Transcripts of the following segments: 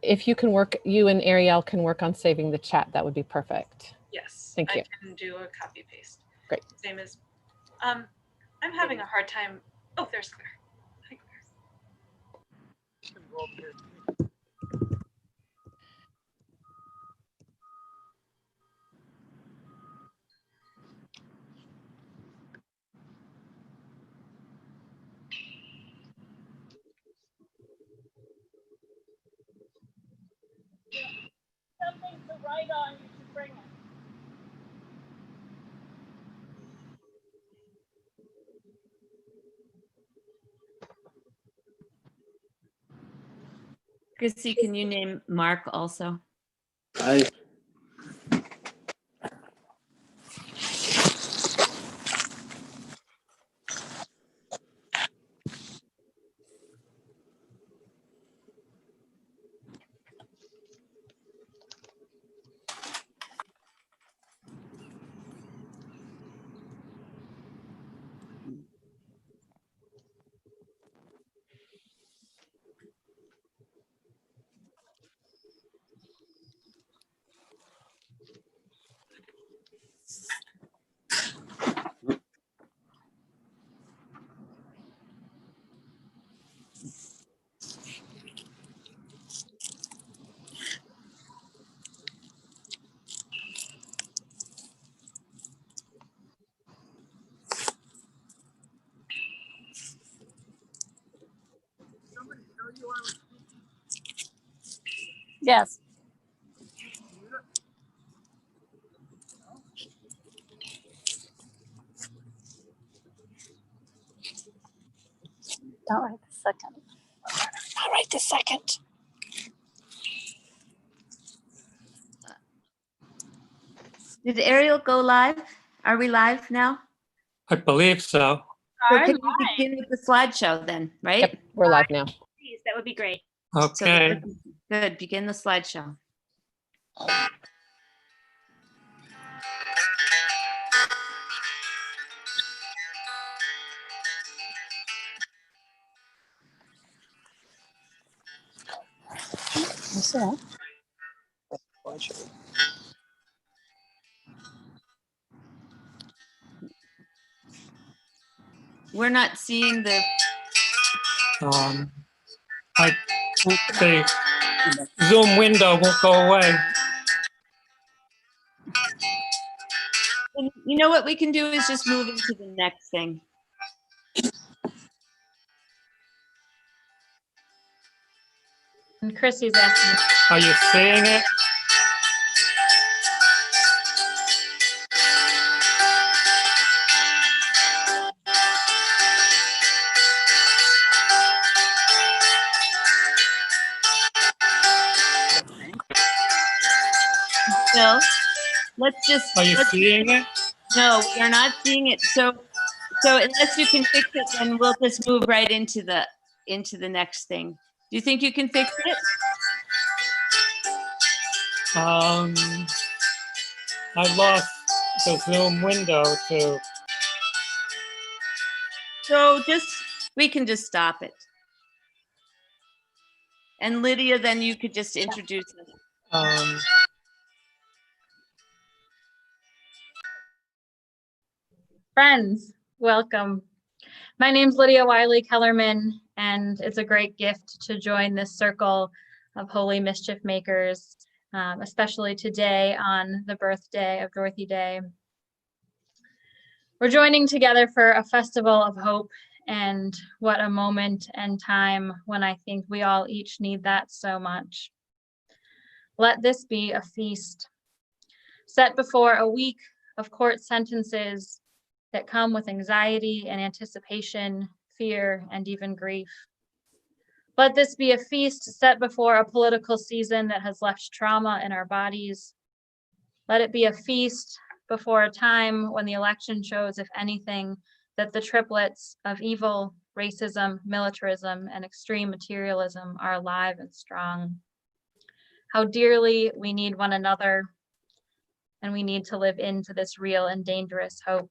if you can work, you and Ariel can work on saving the chat, that would be perfect. Yes, Thank you. I can do a copy paste. Great. Same as, I'm having a hard time. Oh, there's Claire. Hi, Claire. Something to write on, you should bring it. Chrissy, can you name Mark also? Yes. Not right this second. Not right this second. Did Ariel go live? Are we live now? I believe so. So can you begin with the slideshow then, right? Yep, we're live now. Please, that would be great. Okay. So good, begin the slideshow. What's that? We're not seeing the, I the Zoom window won't go away. you know what we can do is just move into the next thing. And Chrissy's asking. Are you seeing it? Bill, let's just. Are you seeing it? No, we are not seeing it. So unless you can fix it, then we'll just move right into the next thing. Do you think you can fix it? I lost the Zoom window too. So we can just stop it. And Lydia, then you could just introduce us. Friends, welcome. My name's Lydia Wiley Kellerman, and it's a great gift to join this circle of holy mischief makers, especially today on the birthday of Dorothy Day. We're joining together for a festival of hope, and what a moment and time when I think we all each need that so much. Let this be a feast set before a week of court sentences that come with anxiety and anticipation, fear, and even grief. Let this be a feast set before a political season that has left trauma in our bodies. Let it be a feast before a time when the election shows, if anything, that the triplets of evil, racism, militarism, and extreme materialism are alive and strong. How dearly we need one another, and we need to live into this real and dangerous hope.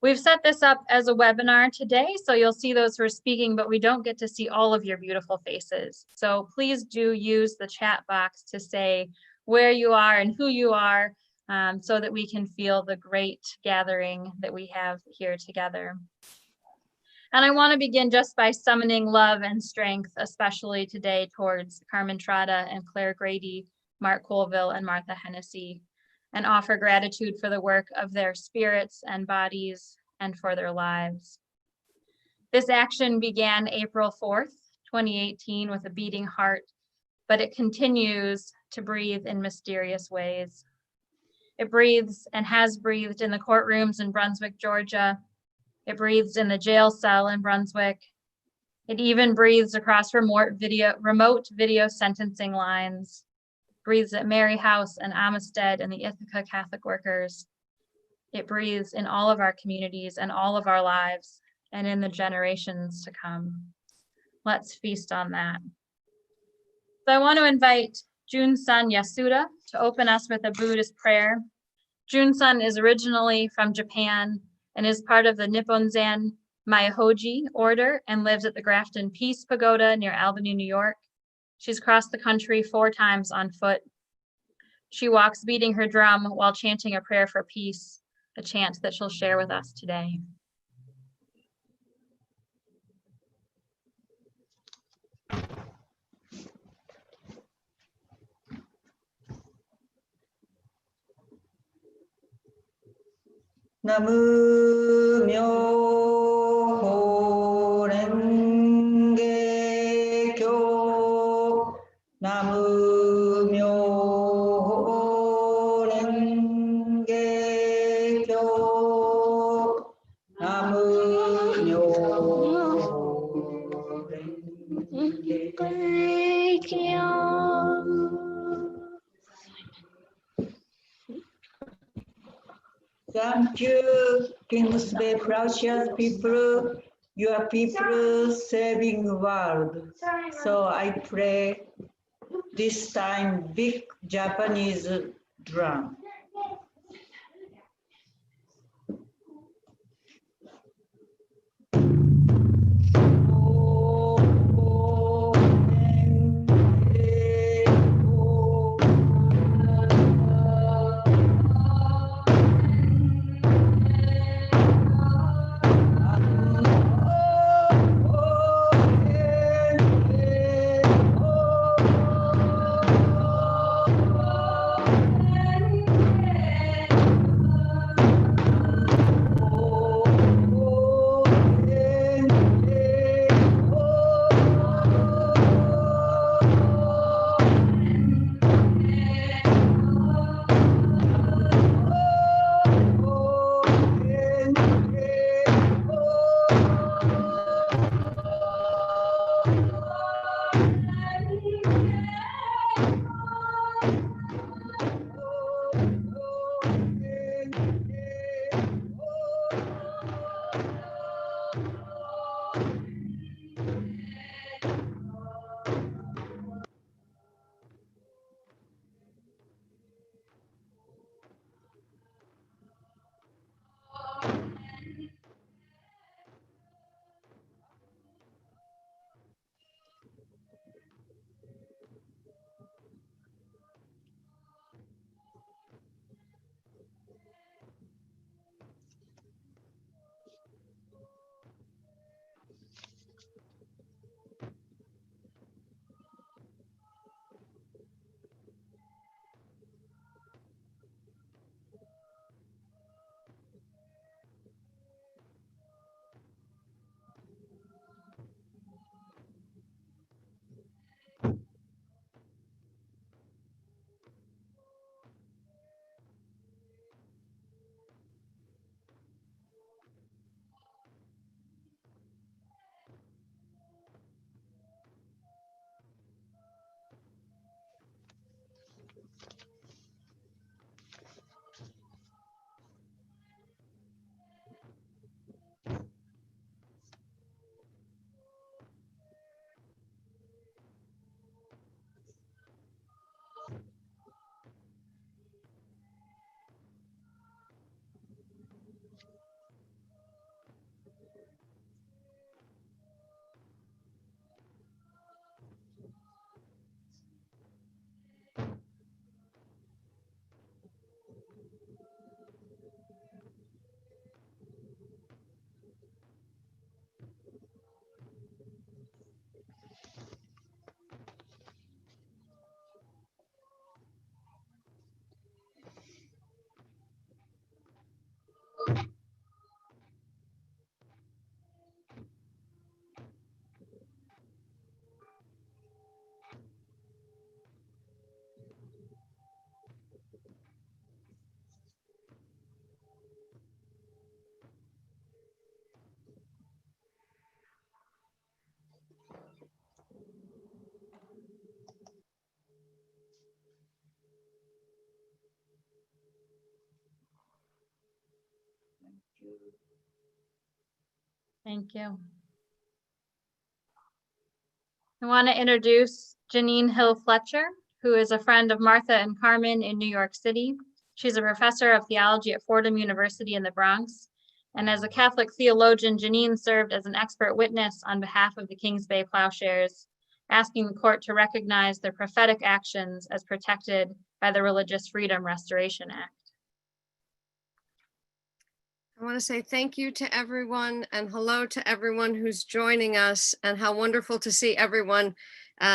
We've set this up as a webinar today, so you'll see those who are speaking, but we don't get to see all of your beautiful faces. So please do use the chat box to say where you are and who you are, so that we can feel the great gathering that we have here together. And I want to begin just by summoning love and strength, especially today towards Carmen Trotta and Clare Grady, Mark Colville and Martha Hennessy, and offer gratitude for the work of their spirits and bodies and for their lives. This action began April 4th, 2018 with a beating heart, but it continues to breathe in mysterious ways. It breathes and has breathed in the courtrooms in Brunswick, Georgia. It breathes in the jail cell in Brunswick. It even breathes across remote video sentencing lines. Breathes at Mary House and Amistad and the Ithaca Catholic Workers. It breathes in all of our communities and all of our lives and in the generations to come. Let's feast on that. So I want to invite Jun-san Yasuda to open us with a Buddhist prayer. Jun-san is originally from Japan and is part of the Nipponzan Myohoji order and lives at the Grafton Peace Pagoda near Albany, New York. She's crossed the country 4 times on foot. She walks beating her drum while chanting a prayer for peace, a chant that she'll share with us today. Namu Myoho Renge Kyo. Namu Myoho Renge Kyo. Namu Myoho Renge Kyo. Thank you, Kings Bay Plowshares people. Your people saving the world. So I play this time big Japanese drum. Thank you. I want to introduce Jeannine Hill-Fletcher, who is a friend of Martha and Carmen in New York City. She's a professor of theology at Fordham University in the Bronx. And as a Catholic theologian, Jeannine served as an expert witness on behalf of the Kings Bay Plowshares, asking the court to recognize their prophetic actions as protected by the Religious Freedom Restoration Act. I want to say thank you to everyone and hello to everyone who's joining us, and how wonderful to see everyone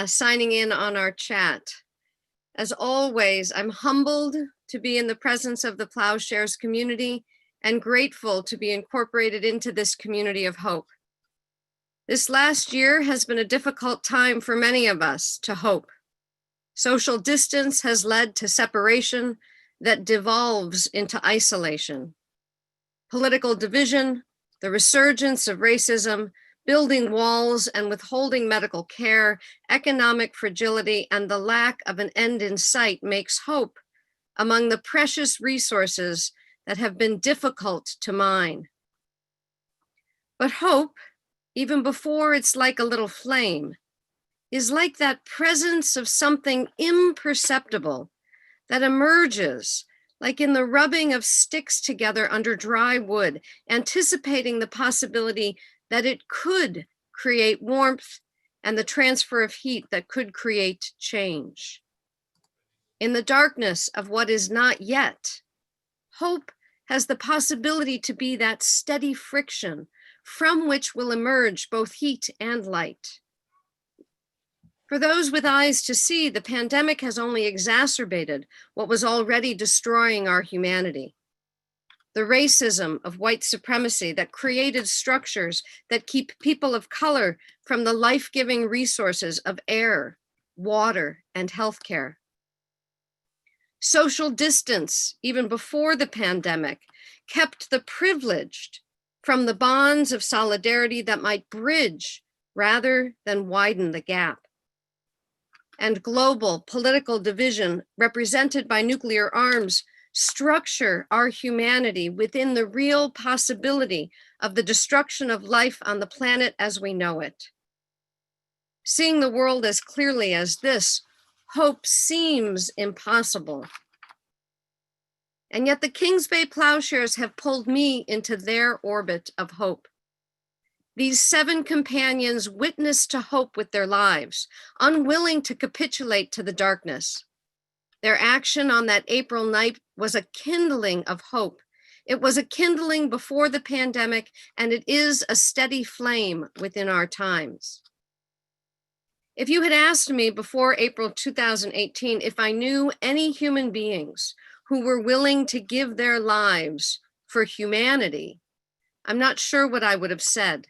signing in on our chat. As always, I'm humbled to be in the presence of the Plowshares community and grateful to be incorporated into this community of hope. This last year has been a difficult time for many of us to hope. Social distance has led to separation that devolves into isolation. Political division, the resurgence of racism, building walls and withholding medical care, economic fragility, and the lack of an end in sight makes hope among the precious resources that have been difficult to mine. But hope, even before it's like a little flame, is like that presence of something imperceptible that emerges like in the rubbing of sticks together under dry wood, anticipating the possibility that it could create warmth and the transfer of heat that could create change. In the darkness of what is not yet, hope has the possibility to be that steady friction from which will emerge both heat and light. For those with eyes to see, the pandemic has only exacerbated what was already destroying our humanity. The racism of white supremacy that created structures that keep people of color from the life-giving resources of air, water, and healthcare. Social distance, even before the pandemic, kept the privileged from the bonds of solidarity that might bridge rather than widen the gap. And global political division represented by nuclear arms structure our humanity within the real possibility of the destruction of life on the planet as we know it. Seeing the world as clearly as this, hope seems impossible. And yet the Kings Bay Plowshares have pulled me into their orbit of hope. These 7 companions witnessed to hope with their lives, unwilling to capitulate to the darkness. Their action on that April night was a kindling of hope. It was a kindling before the pandemic, and it is a steady flame within our times. If you had asked me before April 2018 if I knew any human beings who were willing to give their lives for humanity, I'm not sure what I would have said.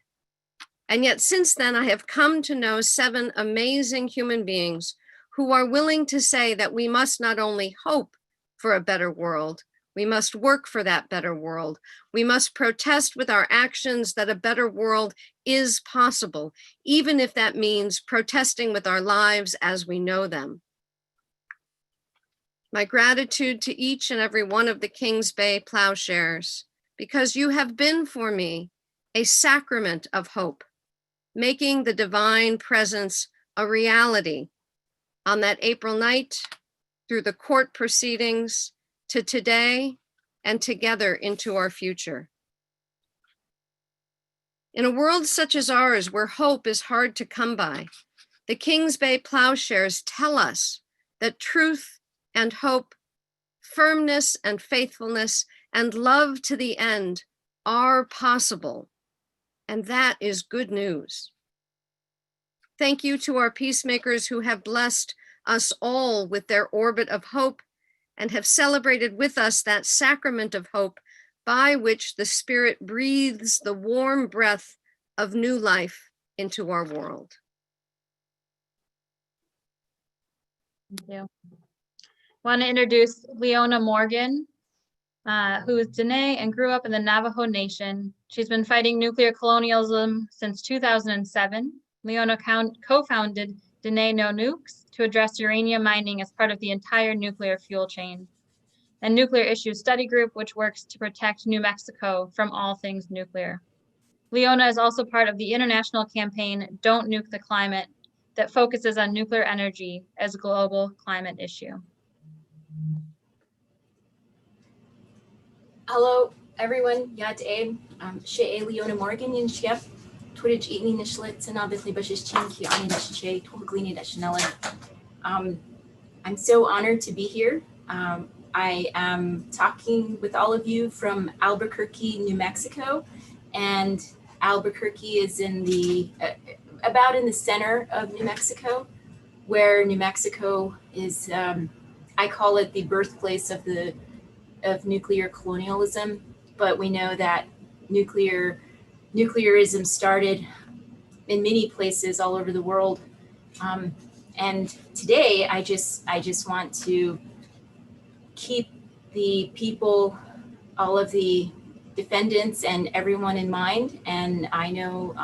And yet since then, I have come to know 7 amazing human beings who are willing to say that we must not only hope for a better world, we must work for that better world. We must protest with our actions that a better world is possible, even if that means protesting with our lives as we know them. My gratitude to each and every one of the Kings Bay Plowshares, because you have been for me a sacrament of hope, making the divine presence a reality on that April night, through the court proceedings, to today, and together into our future. In a world such as ours, where hope is hard to come by, the Kings Bay Plowshares tell us that truth and hope, firmness and faithfulness, and love to the end are possible. And that is good news. Thank you to our peacemakers who have blessed us all with their orbit of hope and have celebrated with us that sacrament of hope by which the Spirit breathes the warm breath of new life into our world. Thank you. I want to introduce Leona Morgan, who is Diné and grew up in the Navajo Nation. She's been fighting nuclear colonialism since 2007. Leona co-founded Diné No Nukes to address uranium mining as part of the entire nuclear fuel chain. and Nuclear Issues Study Group, which works to protect New Mexico from all things nuclear. Leona is also part of the international campaign, Don't Nuke the Climate, that focuses on nuclear energy as a global climate issue. Hello, everyone. Yad Abe, She'e Leona Morgan, Yin Shep, Twitch Eatney Nishlitz, and obviously Bushes Chinky, Ani Nishe, Twuglini Dashnella. I'm so honored to be here. I am talking with all of you from Albuquerque, New Mexico, and Albuquerque is in the about in the center of New Mexico, where New Mexico is. I call it the birthplace of nuclear colonialism, but we know that nuclearism started in many places all over the world. And today, I just want to keep the people, all of the defendants and everyone in mind. And I know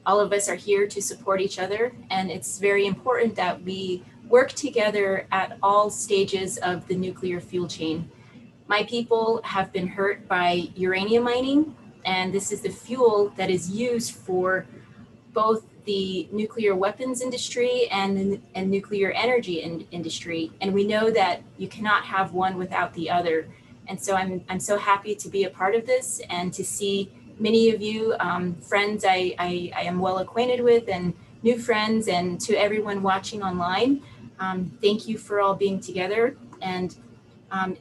all of us are here to support each other. And it's very important that we work together at all stages of the nuclear fuel chain. My people have been hurt by uranium mining, and this is the fuel that is used for both the nuclear weapons industry and nuclear energy industry. And we know that you cannot have one without the other. And so I'm so happy to be a part of this and to see many of you friends I am well acquainted with, and new friends, and to everyone watching online. Thank you for all being together. And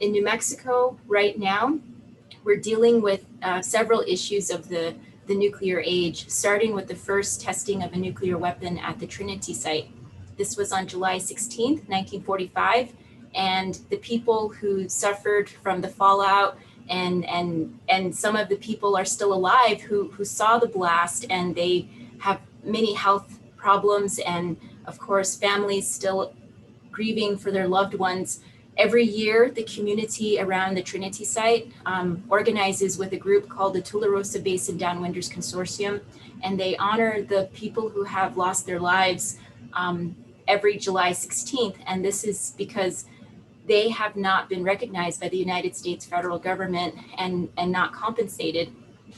in New Mexico right now, we're dealing with several issues of the nuclear age, starting with the first testing of a nuclear weapon at the Trinity site. This was on July 16th, 1945, and the people who suffered from the fallout and some of the people are still alive who saw the blast, and they have many health problems, and of course, families still grieving for their loved ones. Every year, the community around the Trinity site organizes with a group called the Tularosa Basin Downwinders Consortium, and they honor the people who have lost their lives every July 16th. And this is because they have not been recognized by the United States federal government and not compensated.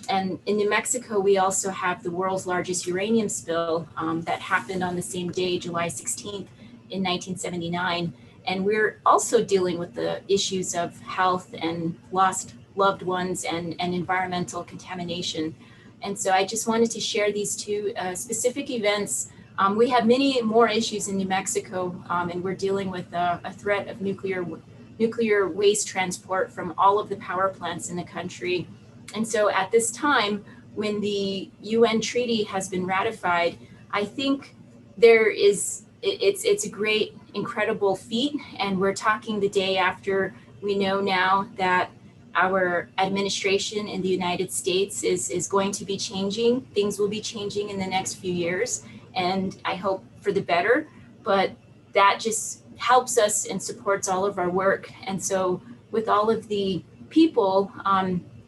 And in New Mexico, we also have the world's largest uranium spill that happened on the same day, July 16th in 1979. And we're also dealing with the issues of health and lost loved ones and environmental contamination. And so I just wanted to share these two specific events. We have many more issues in New Mexico, and we're dealing with a threat of nuclear waste transport from all of the power plants in the country. And so at this time, when the UN treaty has been ratified, I think it's a great, incredible feat. And we're talking the day after we know now that our administration in the United States is going to be changing. Things will be changing in the next few years, and I hope for the better. But that just helps us and supports all of our work. And so with all of the people,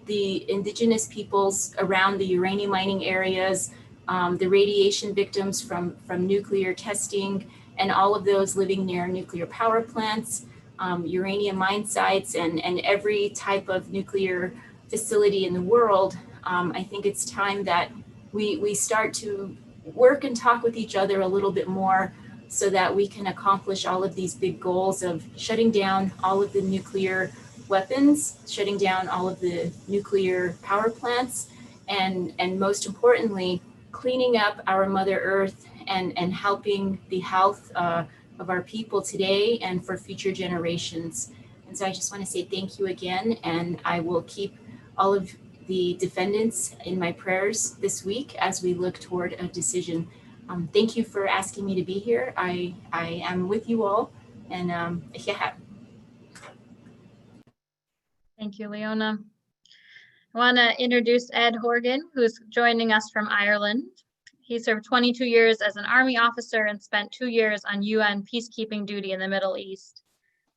the indigenous peoples around the uranium mining areas, the radiation victims from nuclear testing, and all of those living near nuclear power plants, uranium mine sites, and every type of nuclear facility in the world, I think it's time that we start to work and talk with each other a little bit more so that we can accomplish all of these big goals of shutting down all of the nuclear weapons, shutting down all of the nuclear power plants, and most importantly, cleaning up our Mother Earth and helping the health of our people today and for future generations. And so I just want to say thank you again, and I will keep all of the defendants in my prayers this week as we look toward a decision. Thank you for asking me to be here. I am with you all, and yeah. Thank you, Leona. I want to introduce Ed Horgan, who's joining us from Ireland. He served 22 years as an Army officer and spent 2 years on UN peacekeeping duty in the Middle East.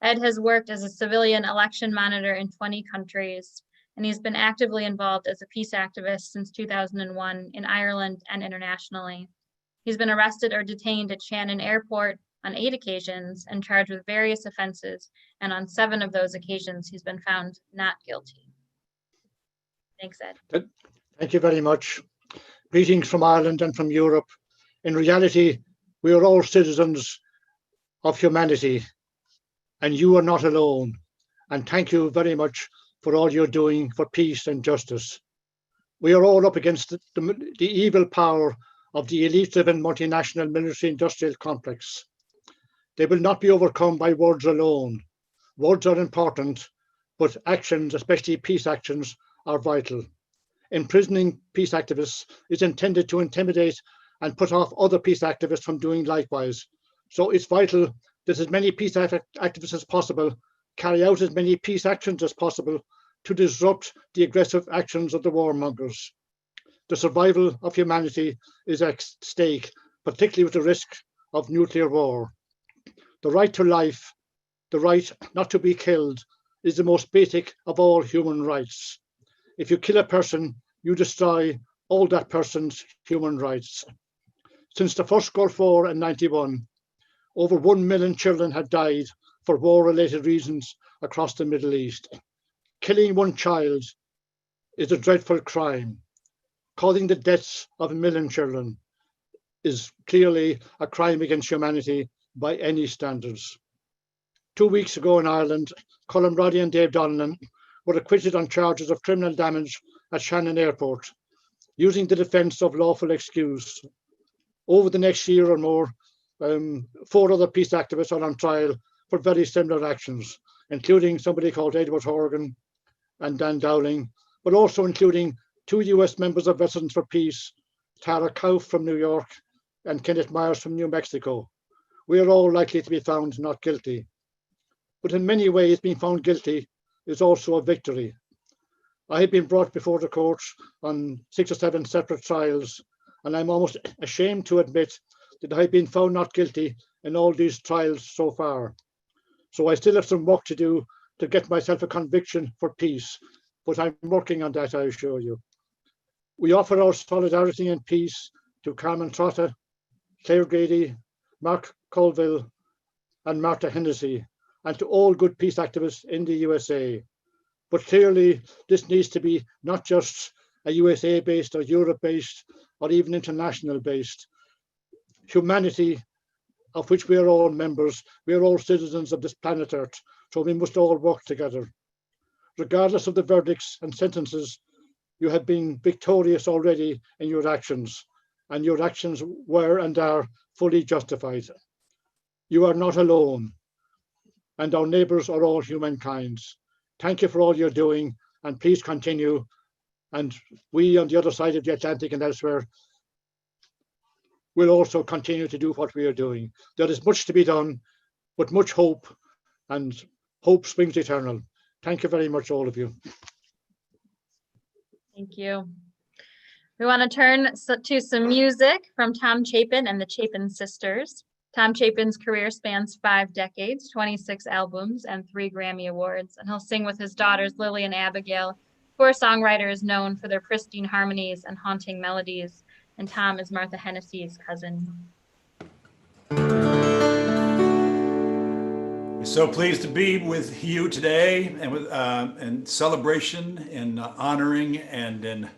Ed has worked as a civilian election monitor in 20 countries, and he's been actively involved as a peace activist since 2001 in Ireland and internationally. He's been arrested or detained at Shannon Airport, on 8 occasions and charged with various offenses, and on 7 of those occasions, he's been found not guilty. Thanks, Ed. Thank you very much. Greetings from Ireland and from Europe. In reality, we are all citizens of humanity, and you are not alone. And thank you very much for all you're doing for peace and justice. We are all up against the evil power of the elite-driven multinational military-industrial complex. They will not be overcome by words alone. Words are important, but actions, especially peace actions, are vital. Imprisoning peace activists is intended to intimidate and put off other peace activists from doing likewise. So it's vital that as many peace activists as possible carry out as many peace actions as possible to disrupt the aggressive actions of the warmongers. The survival of humanity is at stake, particularly with the risk of nuclear war. The right to life, the right not to be killed, is the most basic of all human rights. If you kill a person, you destroy all that person's human rights. Since the first Gulf War in '91, over 1 million children have died for war-related reasons across the Middle East. Killing one child is a dreadful crime. Causing the deaths of 1 million children is clearly a crime against humanity by any standards. 2 weeks ago in Ireland, Colin Roddy and Dave Donelan were acquitted on charges of criminal damage at Shannon Airport, using the defence of lawful excuse. Over the next year or more, 4 other peace activists are on trial for very similar actions, including somebody called Edward Horgan and Dan Dowling, but also including 2 US members of Veterans for Peace, Tara Kauf from New York and Kenneth Myers from New Mexico. We are all likely to be found not guilty. But in many ways, being found guilty is also a victory. I have been brought before the courts on 6 or 7 separate trials, and I'm almost ashamed to admit that I've been found not guilty in all these trials so far. So I still have some work to do to get myself a conviction for peace, but I'm working on that, I assure you. We offer our solidarity and peace to Carmen Trotta, Clare Grady, Mark Colville, and Martha Hennessy, and to all good peace activists in the USA. But clearly, this needs to be not just a USA-based or Europe-based or even international-based. Humanity, of which we are all members, we are all citizens of this planet Earth, so we must all work together. Regardless of the verdicts and sentences, you have been victorious already in your actions, and your actions were and are fully justified. You are not alone, and our neighbours are all humankind. Thank you for all you're doing, and please continue. And we on the other side of the Atlantic and elsewhere will also continue to do what we are doing. There is much to be done, but much hope, and hope springs eternal. Thank you very much, all of you. Thank you. We want to turn to some music from Tom Chapin and the Chapin Sisters. Tom Chapin's career spans 5 decades, 26 albums, and 3 Grammy Awards, and he'll sing with his daughters Lily and Abigail, who are songwriters known for their pristine harmonies and haunting melodies, and Tom is Martha Hennessy's cousin. We're so pleased to be with you today, and with in celebration, in honoring, and in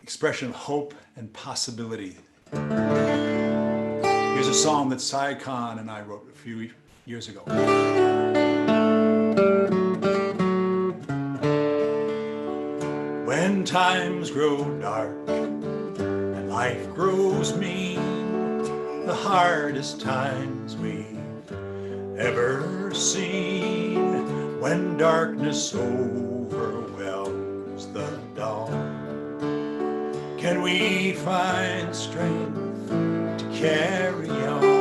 expression of hope and possibility. Here's a song that Sai Khan and I wrote a few years ago. When times grow dark and life grows mean, the hardest times we've ever seen, when darkness overwhelms the dawn, can we find strength to carry on?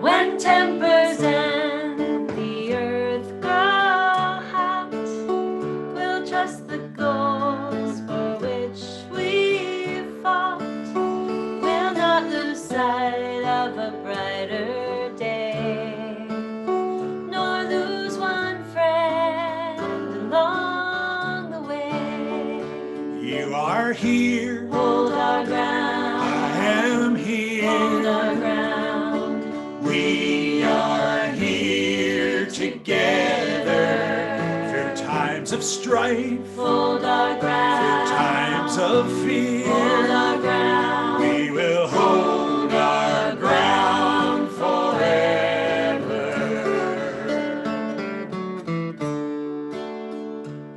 When tempers and the earth grow hot, we'll trust the goals for which we fought. We'll not lose sight of a brighter day, nor lose one friend along the way. You are here, hold our ground, of strife, hold our ground. through times of fear, Hold our ground. we will hold our ground forever.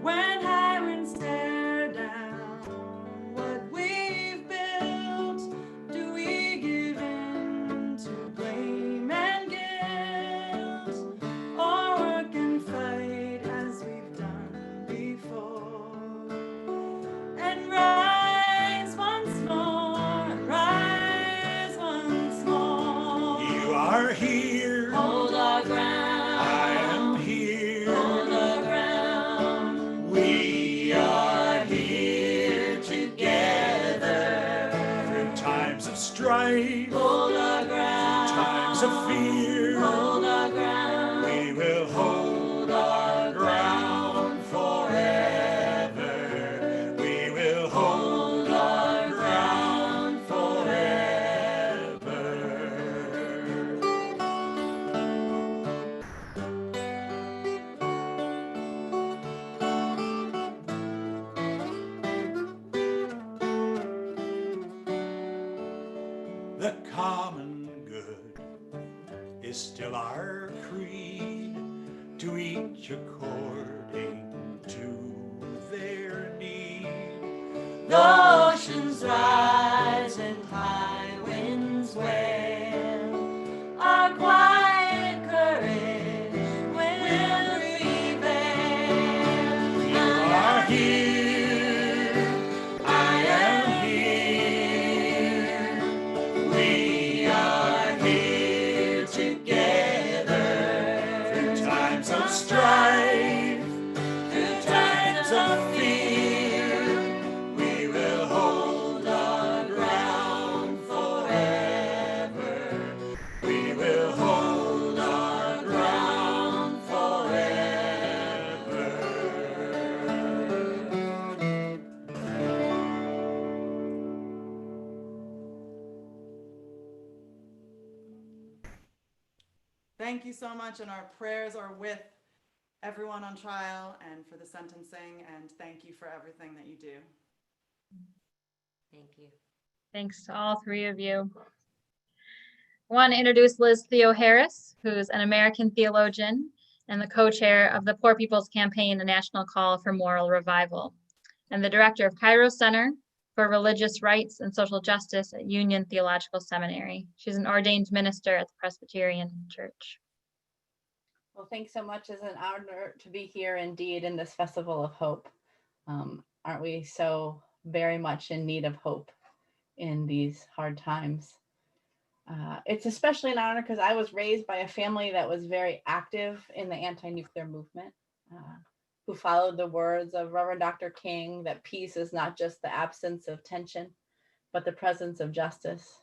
When hirons tear down what we've built, do we give in to blame and guilt, or work and fight as we've done before, and rise once more, rise once more? You are here, Hold our ground. I am here, Hold our ground. we are here together. Through times of strife, Hold our ground. times of fear, Hold our ground. we will hold our ground forever. We will hold our ground forever. The common good is still our creed, to each according to their need. The oceans rise and high winds wail. Our quiet courage will prevail. You are here, I am here, we are here together. Through times of strife, through times of fear, we will hold our ground forever. We will hold our ground forever. Thank you so much, and our prayers are with everyone on trial and for the sentencing, and thank you for everything that you do. Thank you. Thanks to all three of you. I want to introduce Liz Theoharis, who's an American theologian and the co-chair of the Poor People's Campaign, A National Call for Moral Revival, and the director of Cairo Center for Religious Rights and Social Justice at Union Theological Seminary. She's an ordained minister at the Presbyterian Church. Well, thanks so much. It's an honor to be here indeed in this Festival of Hope. Aren't we so very much in need of hope in these hard times? It's especially an honor because I was raised by a family that was very active in the anti-nuclear movement, who followed the words of Reverend Dr. King that peace is not just the absence of tension, but the presence of justice.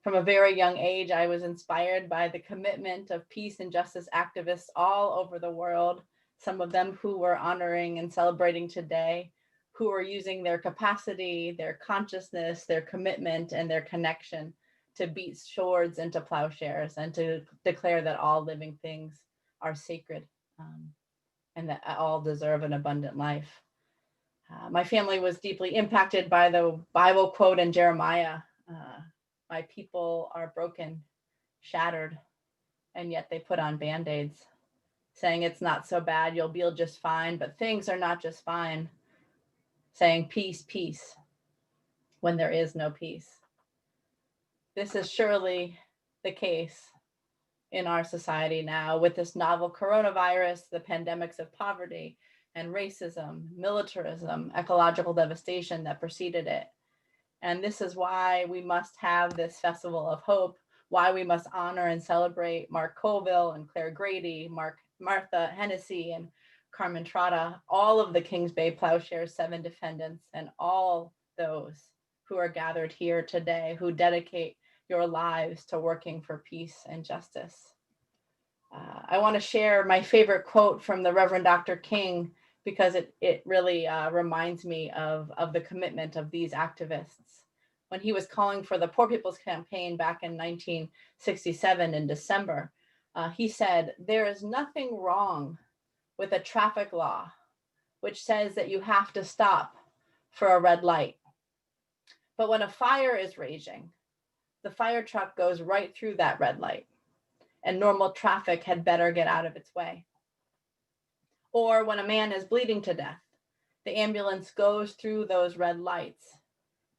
From a very young age, I was inspired by the commitment of peace and justice activists all over the world, some of them who we're honoring and celebrating today, who are using their capacity, their consciousness, their commitment, and their connection to beat swords into plowshares and to declare that all living things are sacred and that all deserve an abundant life. My family was deeply impacted by the Bible quote in Jeremiah, my people are broken, shattered, and yet they put on Band-Aids, saying it's not so bad, you'll be just fine, but things are not just fine, saying peace, peace, when there is no peace. This is surely the case in our society now with this novel coronavirus, the pandemics of poverty and racism, militarism, ecological devastation that preceded it. And this is why we must have this Festival of Hope, why we must honor and celebrate Mark Colville and Clare Grady, Martha Hennessy and Carmen Trotta, all of the Kings Bay Plowshares 7 defendants, and all those who are gathered here today who dedicate your lives to working for peace and justice. I want to share my favorite quote from the Reverend Dr. King because it really reminds me of the commitment of these activists. When he was calling for the Poor People's Campaign back in 1967 in December, he said, "There is nothing wrong with a traffic law which says that you have to stop for a red light. But when a fire is raging, the fire truck goes right through that red light, and normal traffic had better get out of its way. Or when a man is bleeding to death, the ambulance goes through those red lights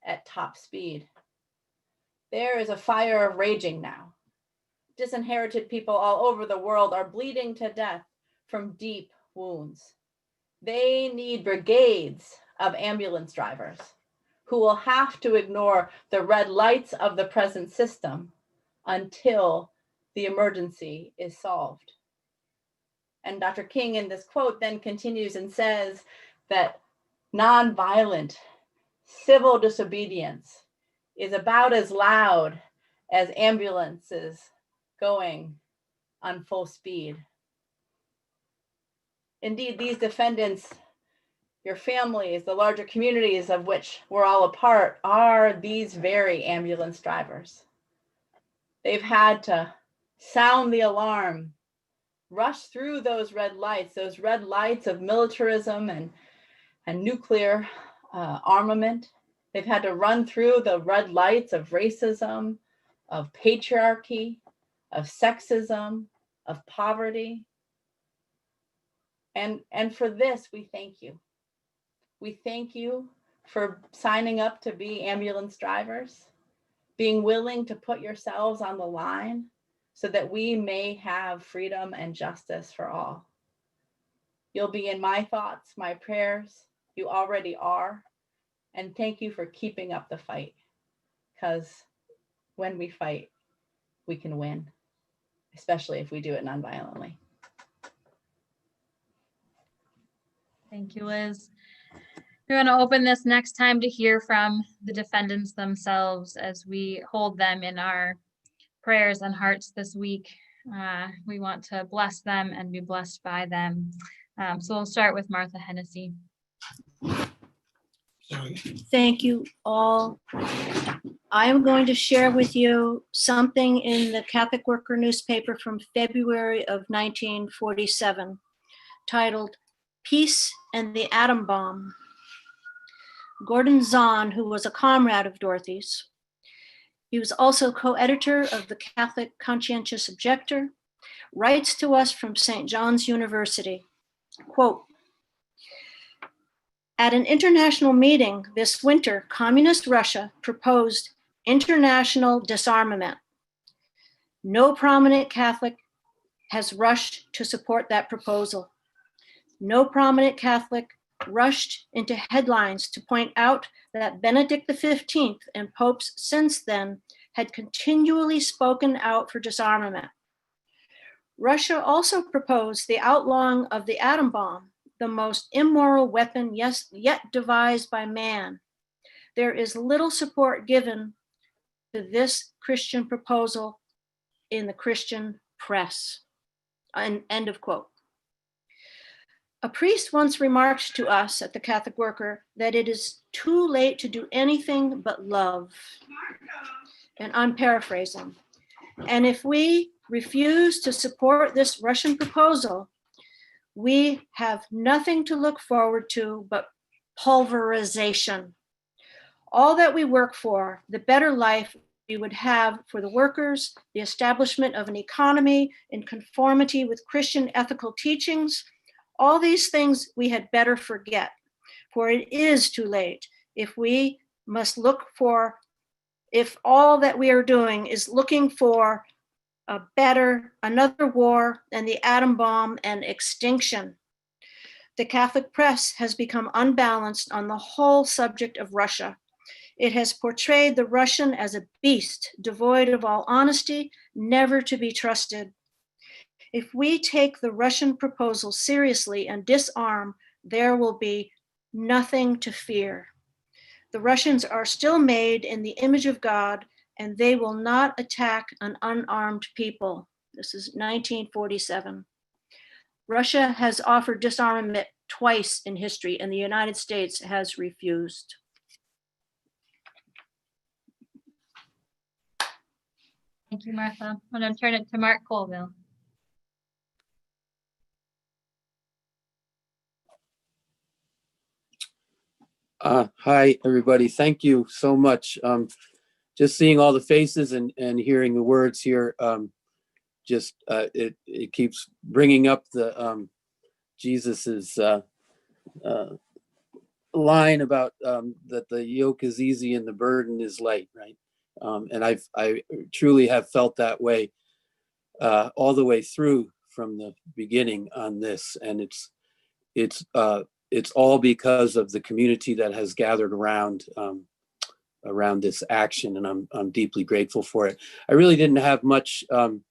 at top speed. There is a fire raging now. Disinherited people all over the world are bleeding to death from deep wounds. They need brigades of ambulance drivers who will have to ignore the red lights of the present system until the emergency is solved. And Dr. King in this quote then continues and says that nonviolent civil disobedience is about as loud as ambulances going on full speed. Indeed, these defendants, your families, the larger communities of which we're all a part, are these very ambulance drivers. They've had to sound the alarm, rush through those red lights of militarism and nuclear armament. They've had to run through the red lights of racism, of patriarchy, of sexism, of poverty. And for this, we thank you. We thank you for signing up to be ambulance drivers, being willing to put yourselves on the line so that we may have freedom and justice for all. You'll be in my thoughts, my prayers. You already are. And thank you for keeping up the fight, because when we fight, we can win, especially if we do it nonviolently. Thank you, Liz. We want to open this next time to hear from the defendants themselves as we hold them in our prayers and hearts this week. We want to bless them and be blessed by them. So we'll start with Martha Hennessy. Thank you all. I am going to share with you something in the Catholic Worker newspaper from February of 1947, titled Peace and the Atom Bomb. Gordon Zahn, who was a comrade of Dorothy's, he was also co-editor of the Catholic Conscientious Objector, writes to us from St. John's University, quote, "At an international meeting this winter, Communist Russia proposed international disarmament. No prominent Catholic has rushed to support that proposal. No prominent Catholic rushed into headlines to point out that Benedict XV and popes since then had continually spoken out for disarmament. Russia also proposed the outlawing of the atom bomb, the most immoral weapon yet devised by man. There is little support given to this Christian proposal in the Christian press." End of quote. A priest once remarked to us at the Catholic Worker that it is too late to do anything but love. And I'm paraphrasing. And if we refuse to support this Russian proposal, we have nothing to look forward to but pulverization. All that we work for, the better life we would have for the workers, the establishment of an economy in conformity with Christian ethical teachings, all these things we had better forget, for it is too late if we must look for, if all that we are doing is looking for another war and the atom bomb and extinction. The Catholic press has become unbalanced on the whole subject of Russia. It has portrayed the Russian as a beast devoid of all honesty, never to be trusted. If we take the Russian proposal seriously and disarm, there will be nothing to fear. The Russians are still made in the image of God, and they will not attack an unarmed people. This is 1947. Russia has offered disarmament twice in history, and the United States has refused. Thank you, Martha. I'm going to turn it to Mark Colville. Hi, everybody. Thank you so much. Just seeing all the faces and hearing the words here, it keeps bringing up the Jesus's line about that the yoke is easy and the burden is light, right? And I truly have felt that way all the way through from the beginning on this, and it's all because of the community that has gathered around this action, and I'm deeply grateful for it. I really didn't have much to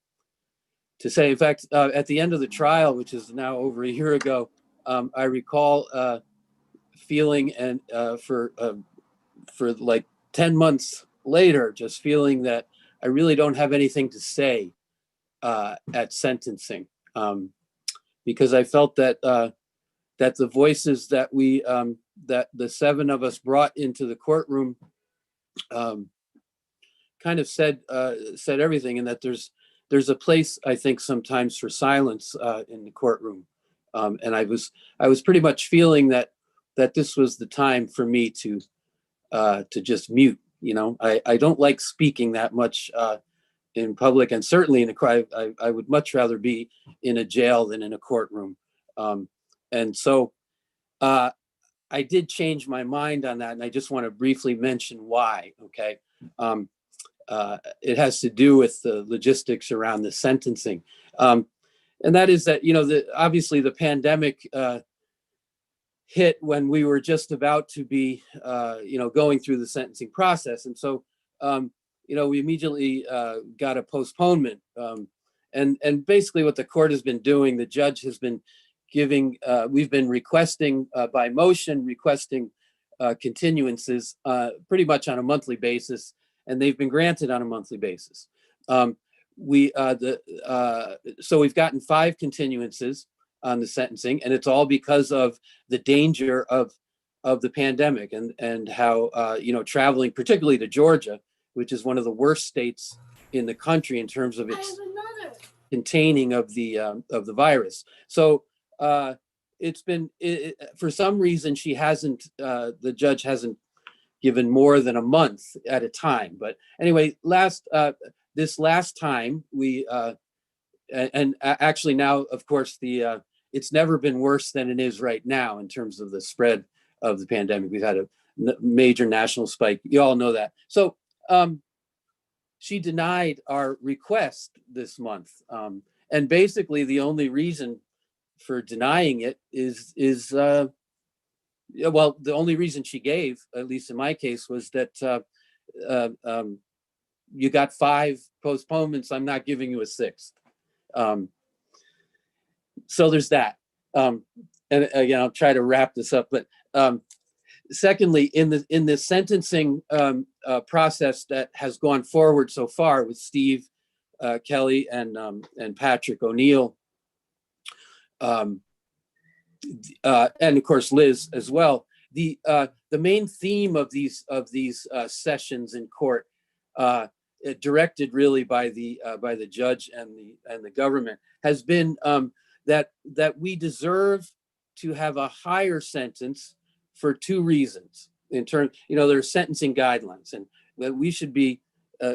say. In fact, at the end of the trial, which is now over a year ago, I recall feeling, and for like 10 months later, just feeling that I really don't have anything to say at sentencing, because I felt that that the voices that we that the 7 of us brought into the courtroom kind of said everything, and that there's a place, I think, sometimes for silence in the courtroom, and I was pretty much feeling that this was the time for me to just mute. You know, I don't like speaking that much in public, and certainly in a crowd. I would much rather be in a jail than in a courtroom. And so I did change my mind on that, and I just want to briefly mention why, okay? It has to do with the logistics around the sentencing. And that is that, you know, obviously the pandemic hit when we were just about to be, you know, going through the sentencing process. And so, you know, we immediately got a postponement. And basically what the court has been doing, the judge has been giving, we've been requesting by motion, requesting continuances pretty much on a monthly basis, and they've been granted on a monthly basis. So we've gotten 5 continuances on the sentencing, and it's all because of the danger of the pandemic and how, you know, traveling particularly to Georgia, which is one of the worst states in the country in terms of its containing of the virus. So it's been, for some reason, she hasn't, the judge hasn't given more than a month at a time. But anyway, this last time we, and actually now, of course, it's never been worse than it is right now in terms of the spread of the pandemic. We've had a major national spike. You all know that. So she denied our request this month. And basically the only reason for denying it is well, the only reason she gave, at least in my case, was that you got 5 postponements, I'm not giving you a 6th. So there's that. And again, I'll try to wrap this up. But secondly, in the sentencing process that has gone forward so far with Steve Kelly and Patrick O'Neill, and of course Liz as well, the main theme of these sessions in court, directed really by the judge and the government, has been that we deserve to have a higher sentence for 2 reasons. In terms, you know, there are sentencing guidelines, and that we should be,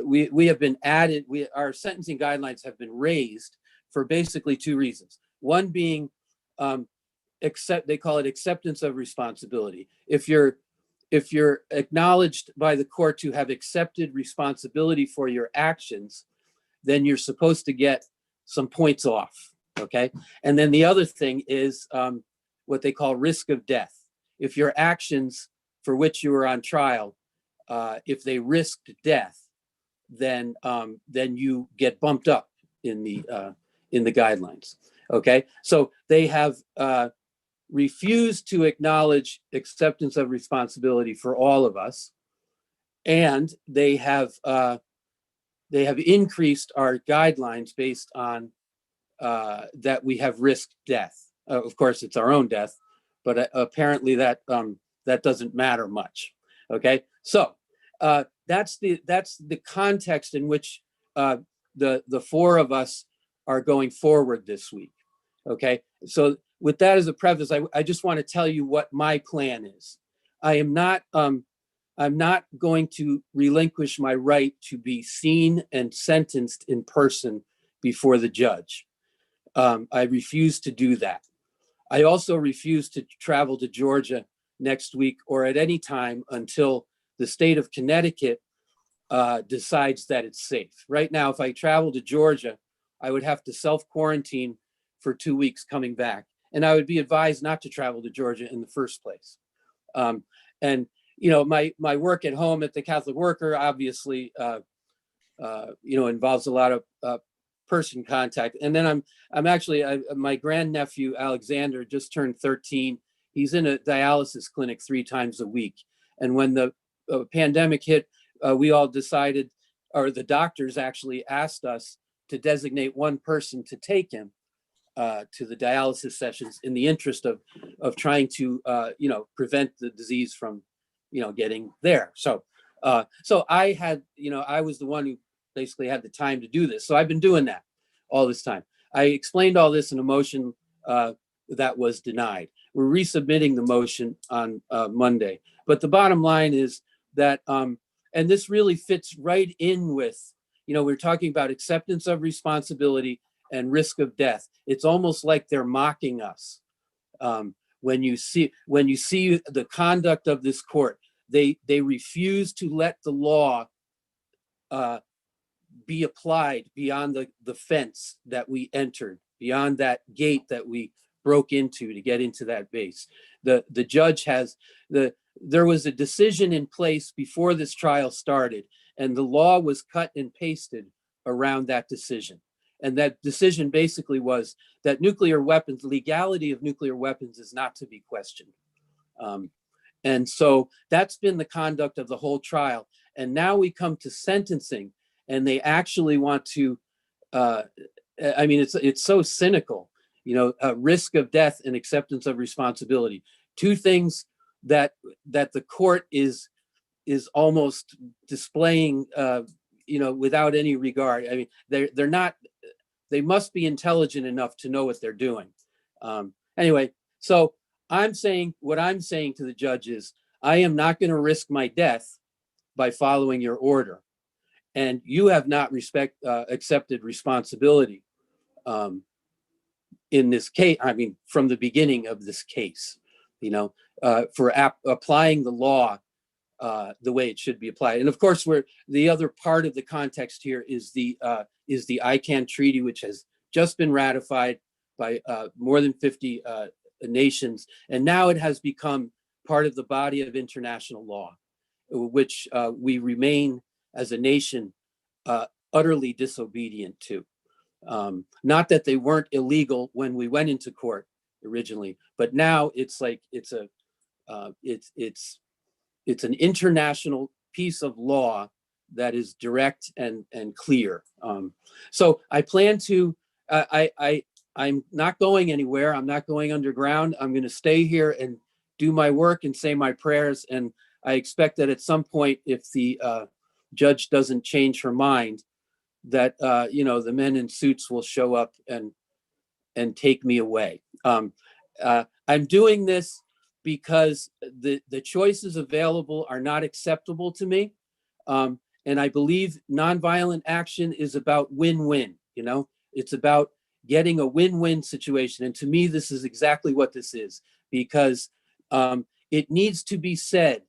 we have been added. Our sentencing guidelines have been raised for basically 2 reasons. One being, they call it acceptance of responsibility. If you're acknowledged by the court to have accepted responsibility for your actions, then you're supposed to get some points off. Okay. And then the other thing is what they call risk of death. If your actions for which you were on trial, if they risked death, then you get bumped up in the guidelines. Okay. So they have refused to acknowledge acceptance of responsibility for all of us, and they have increased our guidelines based on that we have risked death. Of course, it's our own death, but apparently that doesn't matter much. Okay, so that's the context in which the 4 of us are going forward this week. Okay, so with that as a preface, I just want to tell you what my plan is. I'm not going to relinquish my right to be seen and sentenced in person before the judge. I refuse to do that. I also refuse to travel to Georgia next week or at any time until the state of Connecticut decides that it's safe. Right now, if I travel to Georgia, I would have to self-quarantine for 2 weeks coming back. And I would be advised not to travel to Georgia in the first place. And my work at home at the Catholic Worker obviously, involves a lot of person contact. And then I'm actually, my grandnephew, Alexander, just turned 13. He's in a dialysis clinic 3 times a week. And when the pandemic hit, we all decided, or the doctors actually asked us to designate one person to take him to the dialysis sessions in the interest of trying to, prevent the disease from, getting there. So I had, I was the one who basically had the time to do this. So I've been doing that all this time. I explained all this in a motion that was denied. We're resubmitting the motion on Monday. But the bottom line is that, and this really fits right in with, we're talking about acceptance of responsibility and risk of death. It's almost like they're mocking us. When you see the conduct of this court, they refuse to let the law be applied beyond the fence that we entered, beyond that gate that we broke into to get into that base. The judge has there was a decision in place before this trial started, and the law was cut and pasted around that decision. And that decision basically was that nuclear weapons, legality of nuclear weapons is not to be questioned. And so that's been the conduct of the whole trial. And now we come to sentencing, and they actually want to, it's so cynical, risk of death and acceptance of responsibility. 2 things that the court is almost displaying, without any regard. I mean, they're not, they must be intelligent enough to know what they're doing. Anyway, so what I'm saying to the judge is, I am not going to risk my death by following your order. And you have not accepted responsibility in this case. I mean, from the beginning of this case, for applying the law the way it should be applied. And of course, the other part of the context here is the ICANN treaty, which has just been ratified by more than 50 nations. And now it has become part of the body of international law, which we remain as a nation utterly disobedient to. Not that they weren't illegal when we went into court originally, but now it's like it's an international piece of law that is direct and clear. So I plan to, I'm not going anywhere. I'm not going underground. I'm going to stay here and do my work and say my prayers. And I expect that at some point, if the judge doesn't change her mind, that the men in suits will show up and take me away. I'm doing this because the choices available are not acceptable to me. And I believe nonviolent action is about win-win, it's about getting a win-win situation. And to me, this is exactly what this is, because it needs to be said.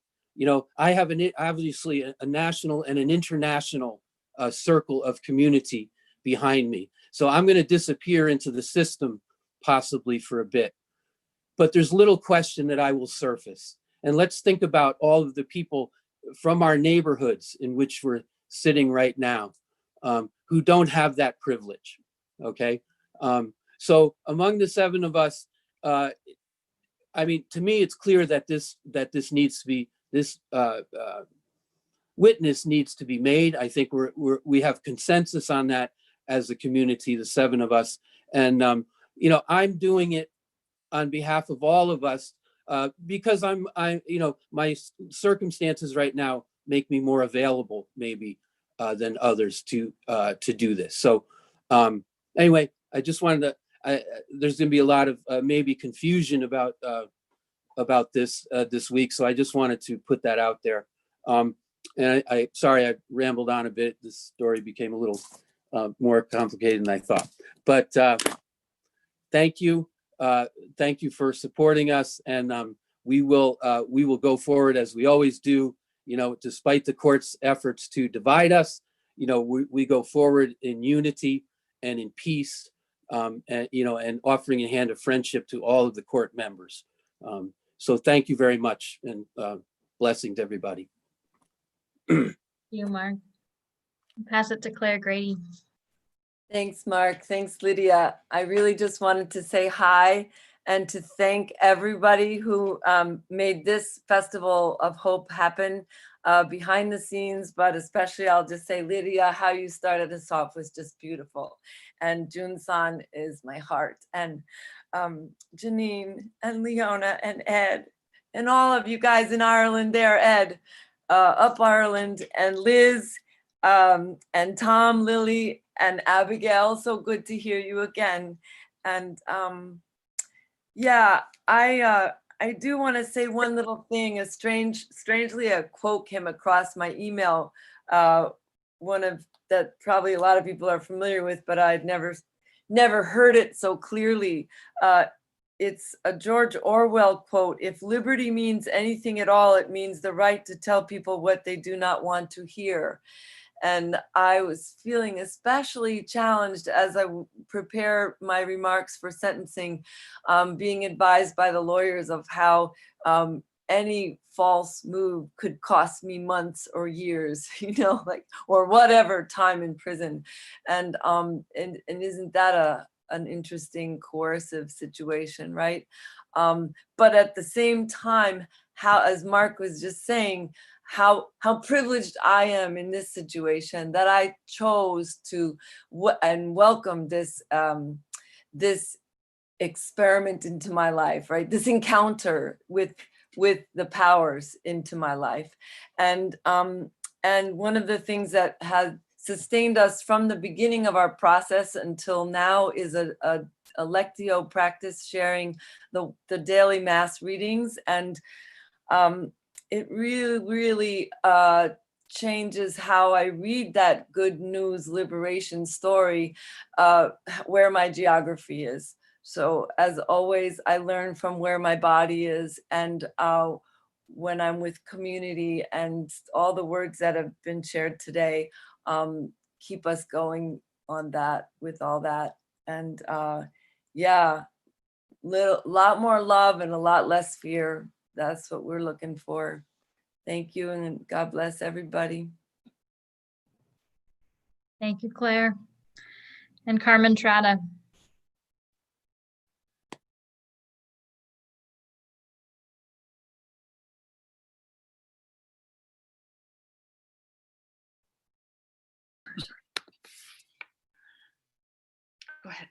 I have obviously a national and an international circle of community behind me. So I'm going to disappear into the system possibly for a bit. But there's little question that I will surface. And let's think about all of the people from our neighborhoods in which we're sitting right now who don't have that privilege, okay? So among the 7 of us, to me, it's clear that this needs to be, this witness needs to be made. I think we have consensus on that as a community, the 7 of us. And, I'm doing it on behalf of all of us because my circumstances right now make me more available maybe than others to do this. So anyway, I just wanted to, there's going to be a lot of maybe confusion about about this this week. So I just wanted to put that out there. And I sorry, I rambled on a bit. This story became a little more complicated than I thought. But thank you. Thank you for supporting us. And we will go forward as we always do, you know, despite the court's efforts to divide us. You know, we go forward in unity and in peace, and, you know, and offering a hand of friendship to all of the court members. So thank you very much, and blessing to everybody. Thank you, Mark. Pass it to Clare Grady. Thanks, Mark. Thanks, Lydia. I really just wanted to say hi and to thank everybody who made this Festival of Hope happen behind the scenes, but especially I'll just say, Lydia, how you started us off was just beautiful. And Jun-san is my heart. And Jeannine and Leona and Ed and all of you guys in Ireland there, Ed, up Ireland, and Liz and Tom, Lily, and Abigail. So good to hear you again. And yeah, I do want to say one little thing. Strangely, a quote came across my email, one of that probably a lot of people are familiar with, but I'd never heard it so clearly. It's a George Orwell quote: "If liberty means anything at all, it means the right to tell people what they do not want to hear." And I was feeling especially challenged as I prepare my remarks for sentencing, being advised by the lawyers of how any false move could cost me months or years, you know, like, or whatever time in prison. And isn't that an interesting coercive situation, right? But at the same time, how, as Mark was just saying, how privileged I am in this situation that I chose to and welcome this this experiment into my life, right? This encounter with the powers into my life, and one of the things that has sustained us from the beginning of our process until now is a Lectio practice, sharing the daily mass readings, and it really changes how I read that good news liberation story, where my geography is. So as always, I learn from where my body is, and when I'm with community, and all the words that have been shared today keep us going on that, with all that. And yeah, lot more love and a lot less fear. That's what we're looking for. Thank you, and God bless everybody. Thank you, Claire. And Carmen Trotta. Go ahead.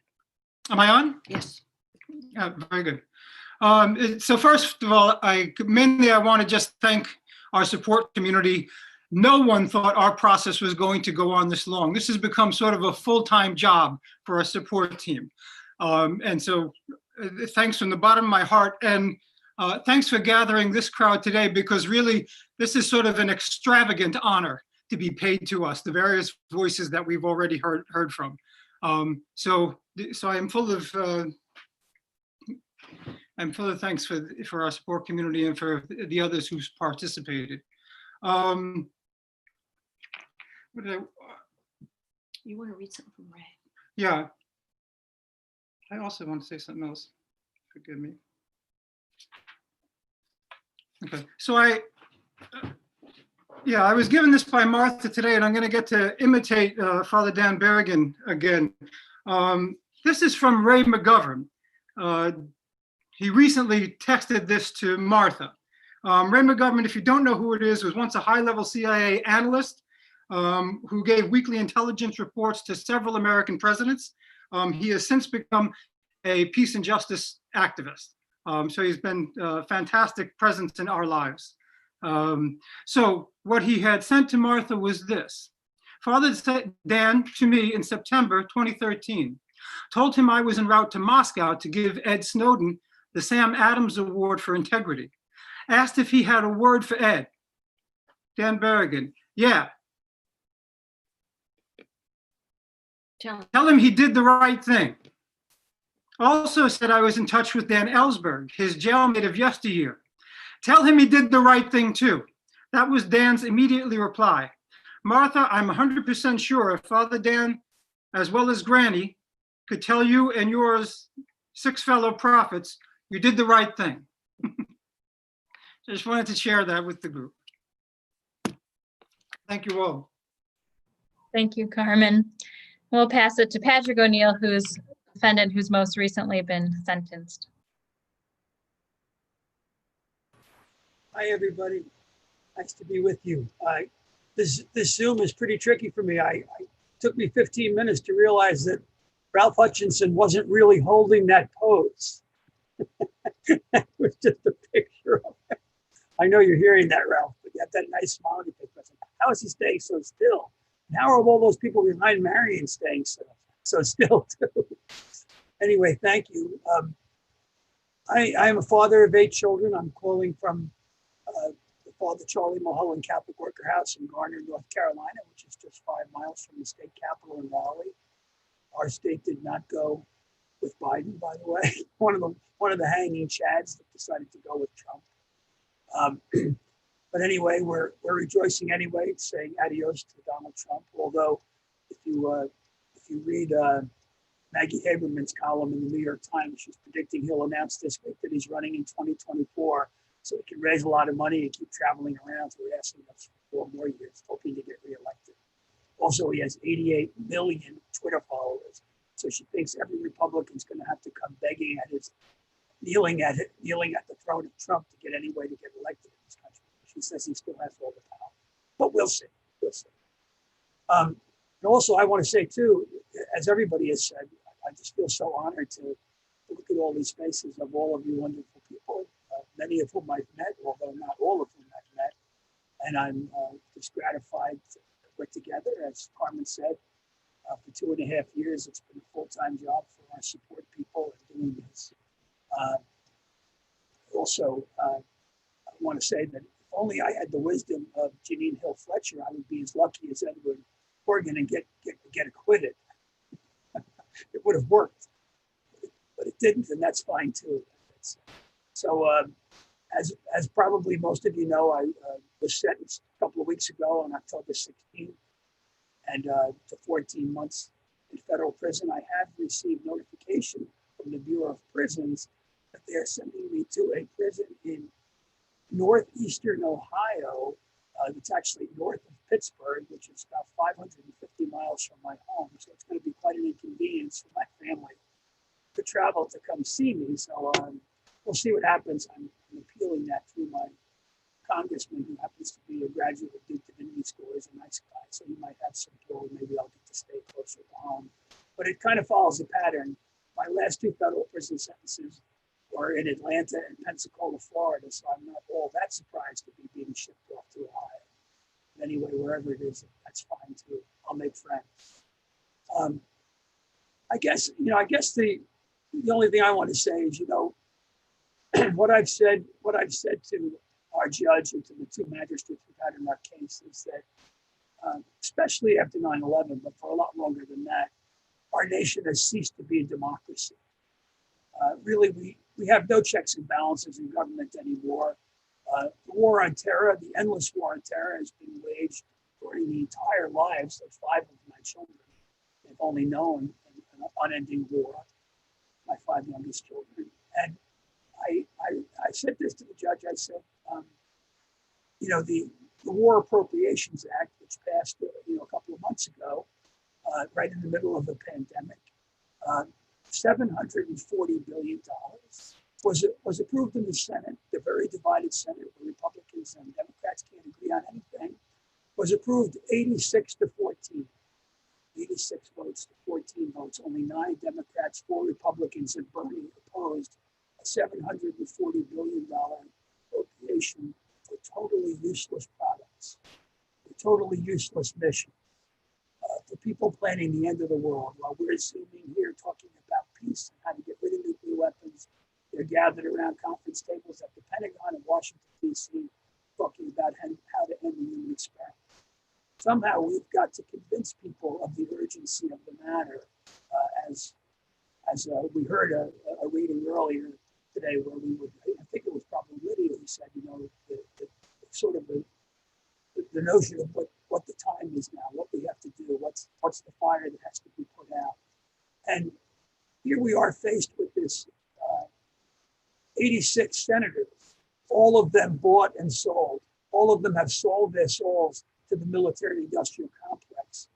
Am I on? Yes. Very good. So first of all, I want to just thank our support community. No one thought our process was going to go on this long. This has become sort of a full-time job for our support team. And so thanks from the bottom of my heart. And thanks for gathering this crowd today, because really this is sort of an extravagant honor to be paid to us, the various voices that we've already heard from. So I'm full of thanks for our support community and for the others who's participated. You want to read something from Ray? Yeah. I also want to say something else. Forgive me. Okay. So I was given this by Martha today, and I'm going to get to imitate Father Dan Berrigan again. This is from Ray McGovern. He recently texted this to Martha. Ray McGovern, if you don't know who it is, was once a high-level CIA analyst who gave weekly intelligence reports to several American presidents. He has since become a peace and justice activist. So he's been a fantastic presence in our lives. So what he had sent to Martha was this. Father Dan to me in September 2013, told him I was en route to Moscow to give Ed Snowden the Sam Adams Award for Integrity. Asked if he had a word for Ed. Dan Berrigan, yeah. Tell him he did the right thing. Also said I was in touch with Dan Ellsberg, his jailmate of yesteryear. Tell him he did the right thing too. That was Dan's immediately reply. Martha, I'm 100% sure Father Dan, as well as Granny, could tell you and yours 6 fellow prophets, you did the right thing. Just wanted to share that with the group. Thank you all. Thank you, Carmen. We'll pass it to Patrick O'Neill, who's defendant who's most recently been sentenced. Hi, everybody. Nice to be with you. This Zoom is pretty tricky for me. It took me 15 minutes to realize that Ralph Hutchinson wasn't really holding that pose. It was just a picture of him. I know you're hearing that, Ralph, but you have that nice smile on your face. How is he staying so still? And how are all those people behind Marion staying so still too? Anyway, thank you. I am a father of 8 children. I'm calling from the Father Charlie Mulholland Catholic Worker House in Garner, North Carolina, which is just 5 miles from the state capital in Raleigh. Our state did not go with Biden, by the way. One of the hanging chads that decided to go with Trump. But anyway, we're rejoicing anyway, saying adios to Donald Trump. Although, if you read Maggie Haberman's column in the New York Times, she's predicting he'll announce this week that he's running in 2024, so he can raise a lot of money and keep traveling around. So we're asking us for 4 more years, hoping to get reelected. Also, he has 88 million Twitter followers, so she thinks every Republican's going to have to come begging at his, kneeling at the throne of Trump to get any way to get elected in this country. She says he still has all the power, but we'll see. We'll see. And also, I want to say too, as everybody has said, I just feel so honored to look at all these faces of all of you wonderful people, many of whom I've met, although not all of whom I've met. And I'm just gratified to work together. As Carmen said, for 2.5 years, it's been a full-time job for our support people and doing this. Also, I want to say that if only I had the wisdom of Jeannine Hill-Fletcher, I would be as lucky as Edward Horgan and get acquitted. It would have worked, but it didn't, and that's fine too. So, as probably most of you know, I was sentenced a couple of weeks ago on October 16th, and to 14 months in federal prison. I have received notification from the Bureau of Prisons that they are sending me to a prison in northeastern Ohio. It's actually north of Pittsburgh, which is about 550 miles from my home. So it's going to be quite an inconvenience for my family to travel to come see me. So we'll see what happens. I'm appealing that through my congressman, who happens to be a graduate of Duke Divinity School. He's a nice guy, so he might have some pull. Maybe I'll get to stay closer to home. But it kind of follows a pattern. My last 2 federal prison sentences were in Atlanta and Pensacola, Florida, so I'm not all that surprised to be being shipped off to Ohio. But anyway, wherever it is, that's fine too. I'll make friends. I guess the only thing I want to say is, what I've said to our judge and to the 2 magistrates we've had in our case is that, especially after 9/11, but for a lot longer than that, our nation has ceased to be a democracy. Really, we have no checks and balances in government anymore. The war on terror, the endless war on terror, has been waged during the entire lives of 5 of my children. They've only known an unending war, my 5 youngest children. And I said this to the judge. I said, the War Appropriations Act, which passed a couple of months ago, right in the middle of the pandemic, $740 billion was approved in the Senate, the very divided Senate where Republicans and Democrats can't agree on anything, was approved 86 to 14. 86 votes to 14 votes. Only 9 Democrats, 4 Republicans, and Bernie opposed a $740 billion appropriation for totally useless products, for totally useless missions, for people planning the end of the world. While we're zooming here talking about peace and how to get rid of nuclear weapons, they're gathered around conference tables at the Pentagon in Washington, D.C., talking about how to end the human experiment. Somehow we've got to convince people of the urgency of the matter. As we heard a reading earlier today where I think it was probably Lydia who said, the notion of what the time is now, what we have to do, what's the fire that has to be put out. And here we are faced with this 86 senators, all of them bought and sold. All of them have sold their souls to the military-industrial complex.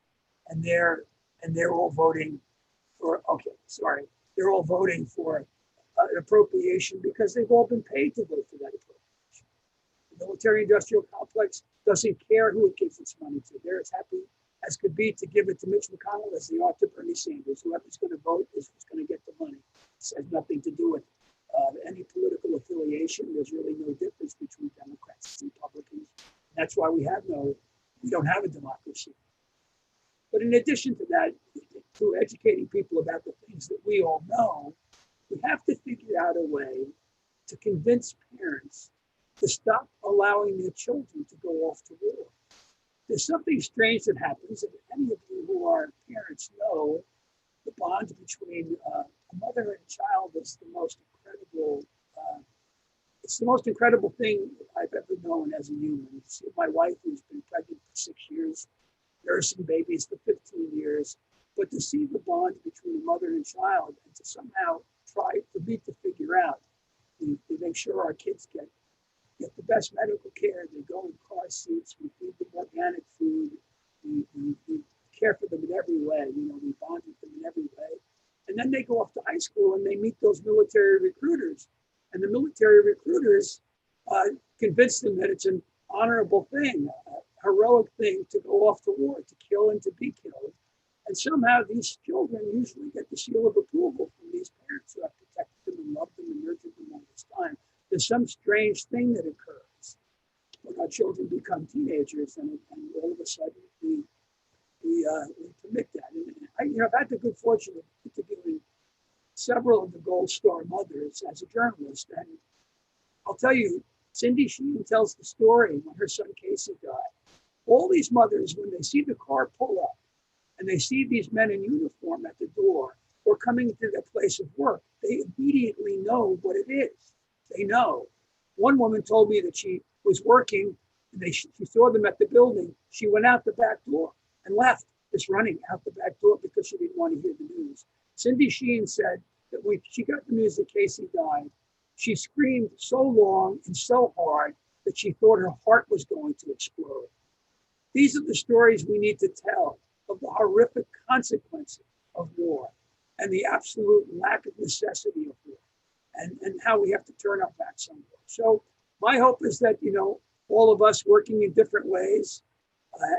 And they're all voting for, they're all voting for an appropriation because they've all been paid to vote for that appropriation. The military-industrial complex doesn't care who it gives its money to. They're as happy as could be to give it to Mitch McConnell as they are to Bernie Sanders. Whoever's going to vote is who's going to get the money. This has nothing to do with any political affiliation. There's really no difference between Democrats and Republicans. That's why we don't have a democracy. But in addition to that, through educating people about the things that we all know, we have to figure out a way to convince parents to stop allowing their children to go off to war. There's something strange that happens, and any of you who are parents know the bond between a mother and a child is the most incredible. It's the most incredible thing I've ever known as a human. See my wife, who's been pregnant for 6 years, nursing babies for 15 years, but to see the bond between a mother and child, and to somehow try to figure out, to make sure our kids get the best medical care. They go in car seats. We feed them organic food. We care for them in every way. We bond with them in every way. And then they go off to high school and they meet those military recruiters. And the military recruiters convince them that it's an honorable thing, a heroic thing to go off to war, to kill and to be killed. And somehow these children usually get the seal of approval from these parents who have protected them and loved them and nurtured them all this time. There's some strange thing that occurs when our children become teenagers, and all of a sudden we permit that. And I've had the good fortune of interviewing several of the Gold Star mothers as a journalist, and I'll tell you, Cindy Sheehan tells the story when her son Casey died. All these mothers, when they see the car pull up and they see these men in uniform at the door or coming to their place of work, they immediately know what it is. They know. One woman told me that she was working and she saw them at the building. She went out the back door and left, just running out the back door because she didn't want to hear the news. Cindy Sheehan said that when she got the news that Casey died, she screamed so long and so hard that she thought her heart was going to explode. These are the stories we need to tell of the horrific consequences of war and the absolute lack of necessity of war. And how we have to turn our backs on war. So my hope is that, all of us working in different ways,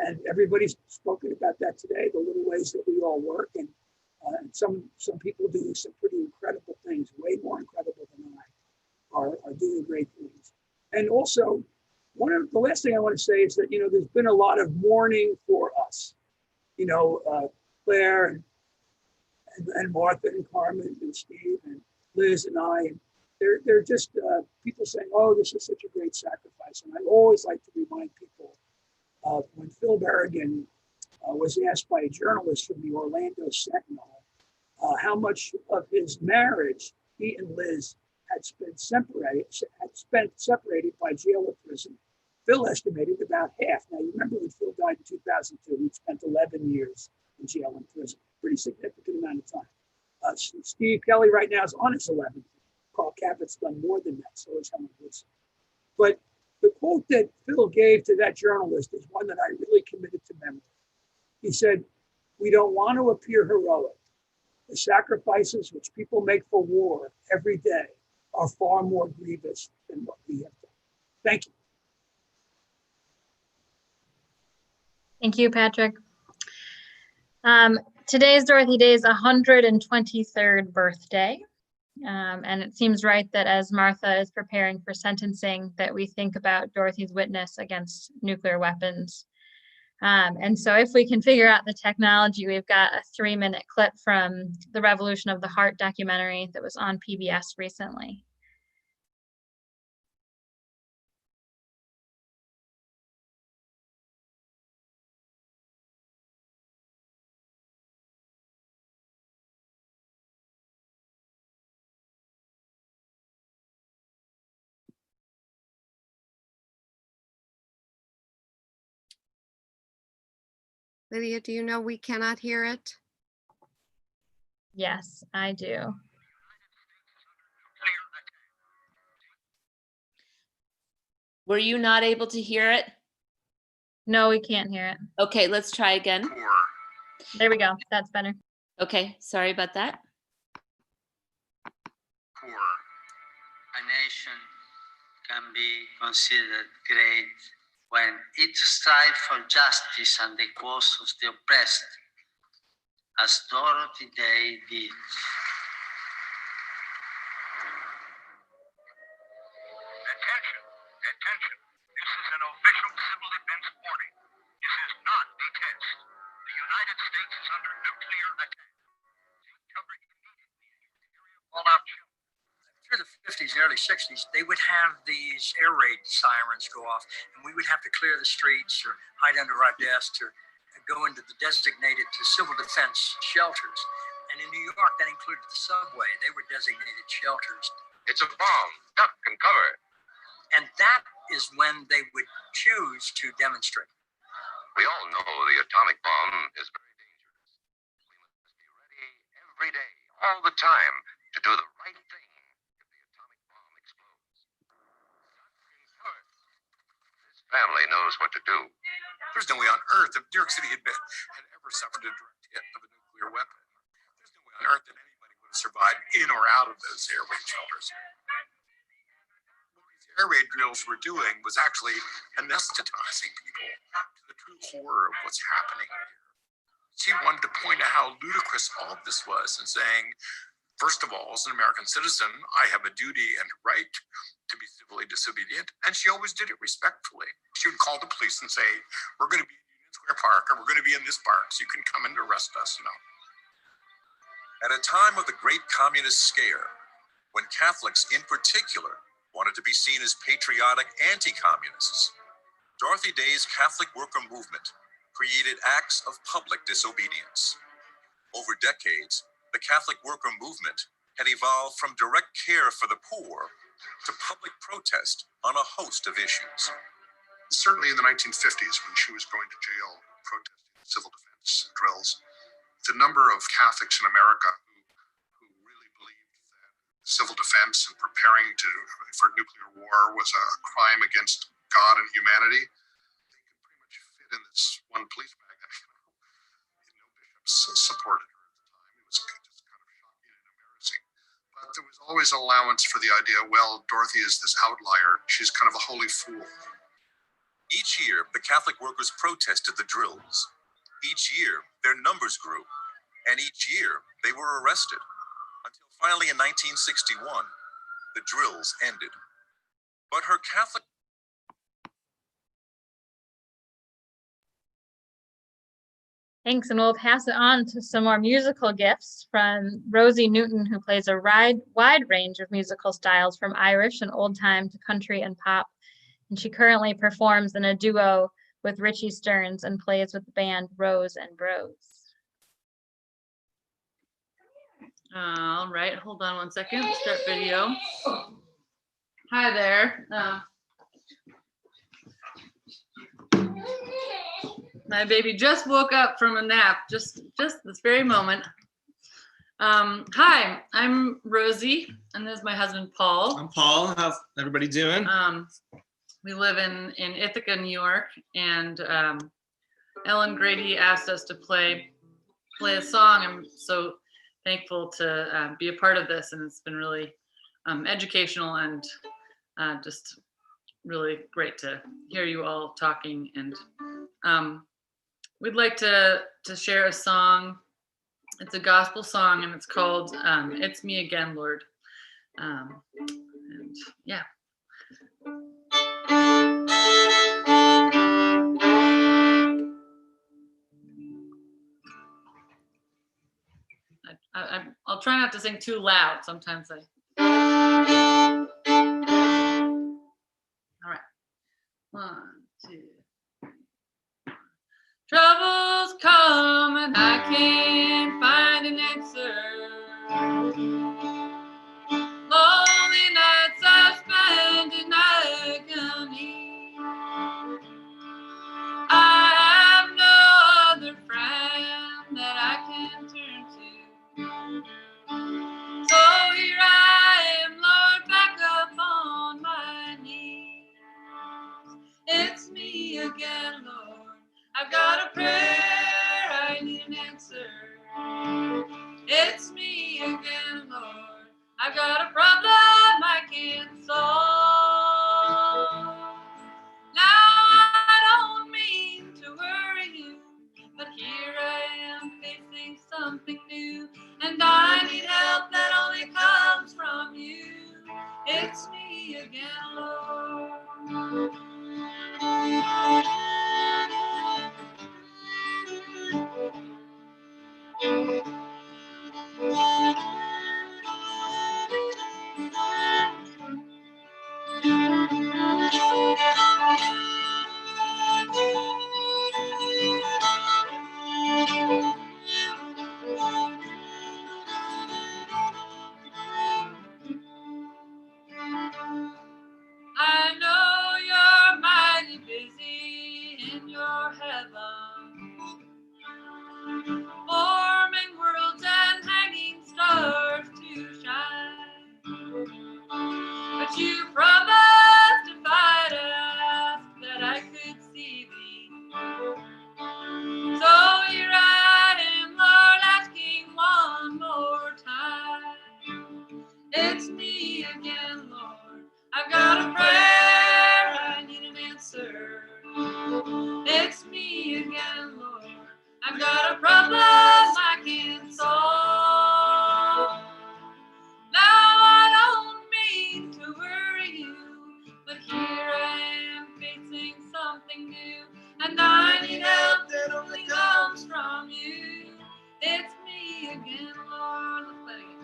and everybody's spoken about that today, the little ways that we all work, and some people doing some pretty incredible things, way more incredible than I, are doing great things. And also, the last thing I want to say is that, there's been a lot of mourning for us. Claire and Martha and Carmen and Steve and Liz and I, they're just people saying, oh, this is such a great sacrifice. And I always like to remind people when Phil Berrigan was asked by a journalist from the Orlando Sentinel how much of his marriage he and Liz had spent separated by jail or prison. Phil estimated about half. Now, you remember when Phil died in 2002, he'd spent 11 years in jail and prison, pretty significant amount of time. Steve Kelly right now is on his 11th. Carl Cabot's done more than that, so is Helen Woodson. But the quote that Phil gave to that journalist is one that I really committed to memory. He said, "We don't want to appear heroic. The sacrifices which people make for war every day are far more grievous than what we have done." Thank you. Thank you, Patrick. Today is Dorothy Day's 123rd birthday. And it seems right that as Martha is preparing for sentencing, that we think about Dorothy's witness against nuclear weapons. And so if we can figure out the technology, we've got a 3-minute clip from the Revolution of the Heart documentary that was on PBS recently. Lydia, do you know we cannot hear it? Yes, I do. Were you not able to hear it? No, we can't hear it. Okay, let's try again. There we go. That's better. Okay, sorry about that. Poor. A nation can be considered great when it strives for justice and the cause of the oppressed, as Dorothy Day did. Attention, attention. This is an official civil defense warning. This is not a test. The United States is under nuclear attack. Covering immediately area fallout shelter. Through the 50s and early 60s, they would have these air raid sirens go off, and we would have to clear the streets or hide under our desks or go into the designated civil defense shelters. And in New York, that included the subway. They were designated shelters. It's a bomb. Duck and cover. And that is when they would choose to demonstrate. We all know the atomic bomb is very dangerous. We must be ready every day, all the time, to do the right thing if the atomic bomb explodes. This family knows what to do. There's no way on earth that New York City had ever suffered a direct hit of a nuclear weapon. There's no way on earth that anybody would have survived in or out of those air raid shelters. What these air raid drills were doing was actually anesthetizing people to the true horror of what's happening here. She wanted to point out how ludicrous all of this was and saying, first of all, as an American citizen, I have a duty and a right to be civilly disobedient. And she always did it respectfully. She would call the police and say, we're going to be in Union Square Park, or we're going to be in this park, so you can come and arrest us, At a time of the Great Communist Scare, when Catholics in particular wanted to be seen as patriotic anti-communists, Dorothy Day's Catholic worker movement created acts of public disobedience. Over decades, the Catholic worker movement had evolved from direct care for the poor to public protest on a host of issues. Certainly in the 1950s, when she was going to jail protesting civil defense drills, the number of Catholics in America who really believed that civil defense and preparing for nuclear war was a crime against God and humanity, they could pretty much fit in this one police bag. No bishops supported her at the time. It was just kind of shocking and embarrassing. But there was always allowance for the idea, well, Dorothy is this outlier. She's kind of a holy fool. Each year, the Catholic workers protested the drills. Each year, their numbers grew, and each year, they were arrested, until finally in 1961, the drills ended. But her Catholic... Thanks, and we'll pass it on to some more musical gifts from Rosie Newton, who plays a wide range of musical styles from Irish and old time to country and pop. And she currently performs in a duo with Richie Stearns and plays with the band Rose and Bros. All right, hold on one second. Start video. Hi there. My baby just woke up from a nap, just this very moment. Hi, I'm Rosie, and this is my husband, Paul. I'm Paul. How's everybody doing? We live in Ithaca, New York, and Ellen Grady asked us to play a song. I'm so thankful to be a part of this, and it's been really educational and just really great to hear you all talking. And we'd like to share a song. It's a gospel song, and it's called "It's Me Again, Lord." And yeah. I'll try not to sing too loud. Sometimes I. All right. 1, 2. Troubles come and I can't find an answer. Lonely nights I spend in agony. I have no other It's me again, Lord. I've got a problem I can't solve. Now I don't mean to worry you, but here I am facing something new, and I need help that only comes from you. It's me again, Lord. I know you're mighty busy in your heaven, forming worlds and hanging stars to shine. But you promised if I'd ask that I could see thee. So here I am, Lord, asking one more time. It's me again, Lord. I've got a prayer, I need an answer. It's me again, Lord. I've got a problem I can't solve. Now I don't mean to worry you, but here I am facing something new, and I need help that only comes from you. It's me again, Lord. Let's play it again.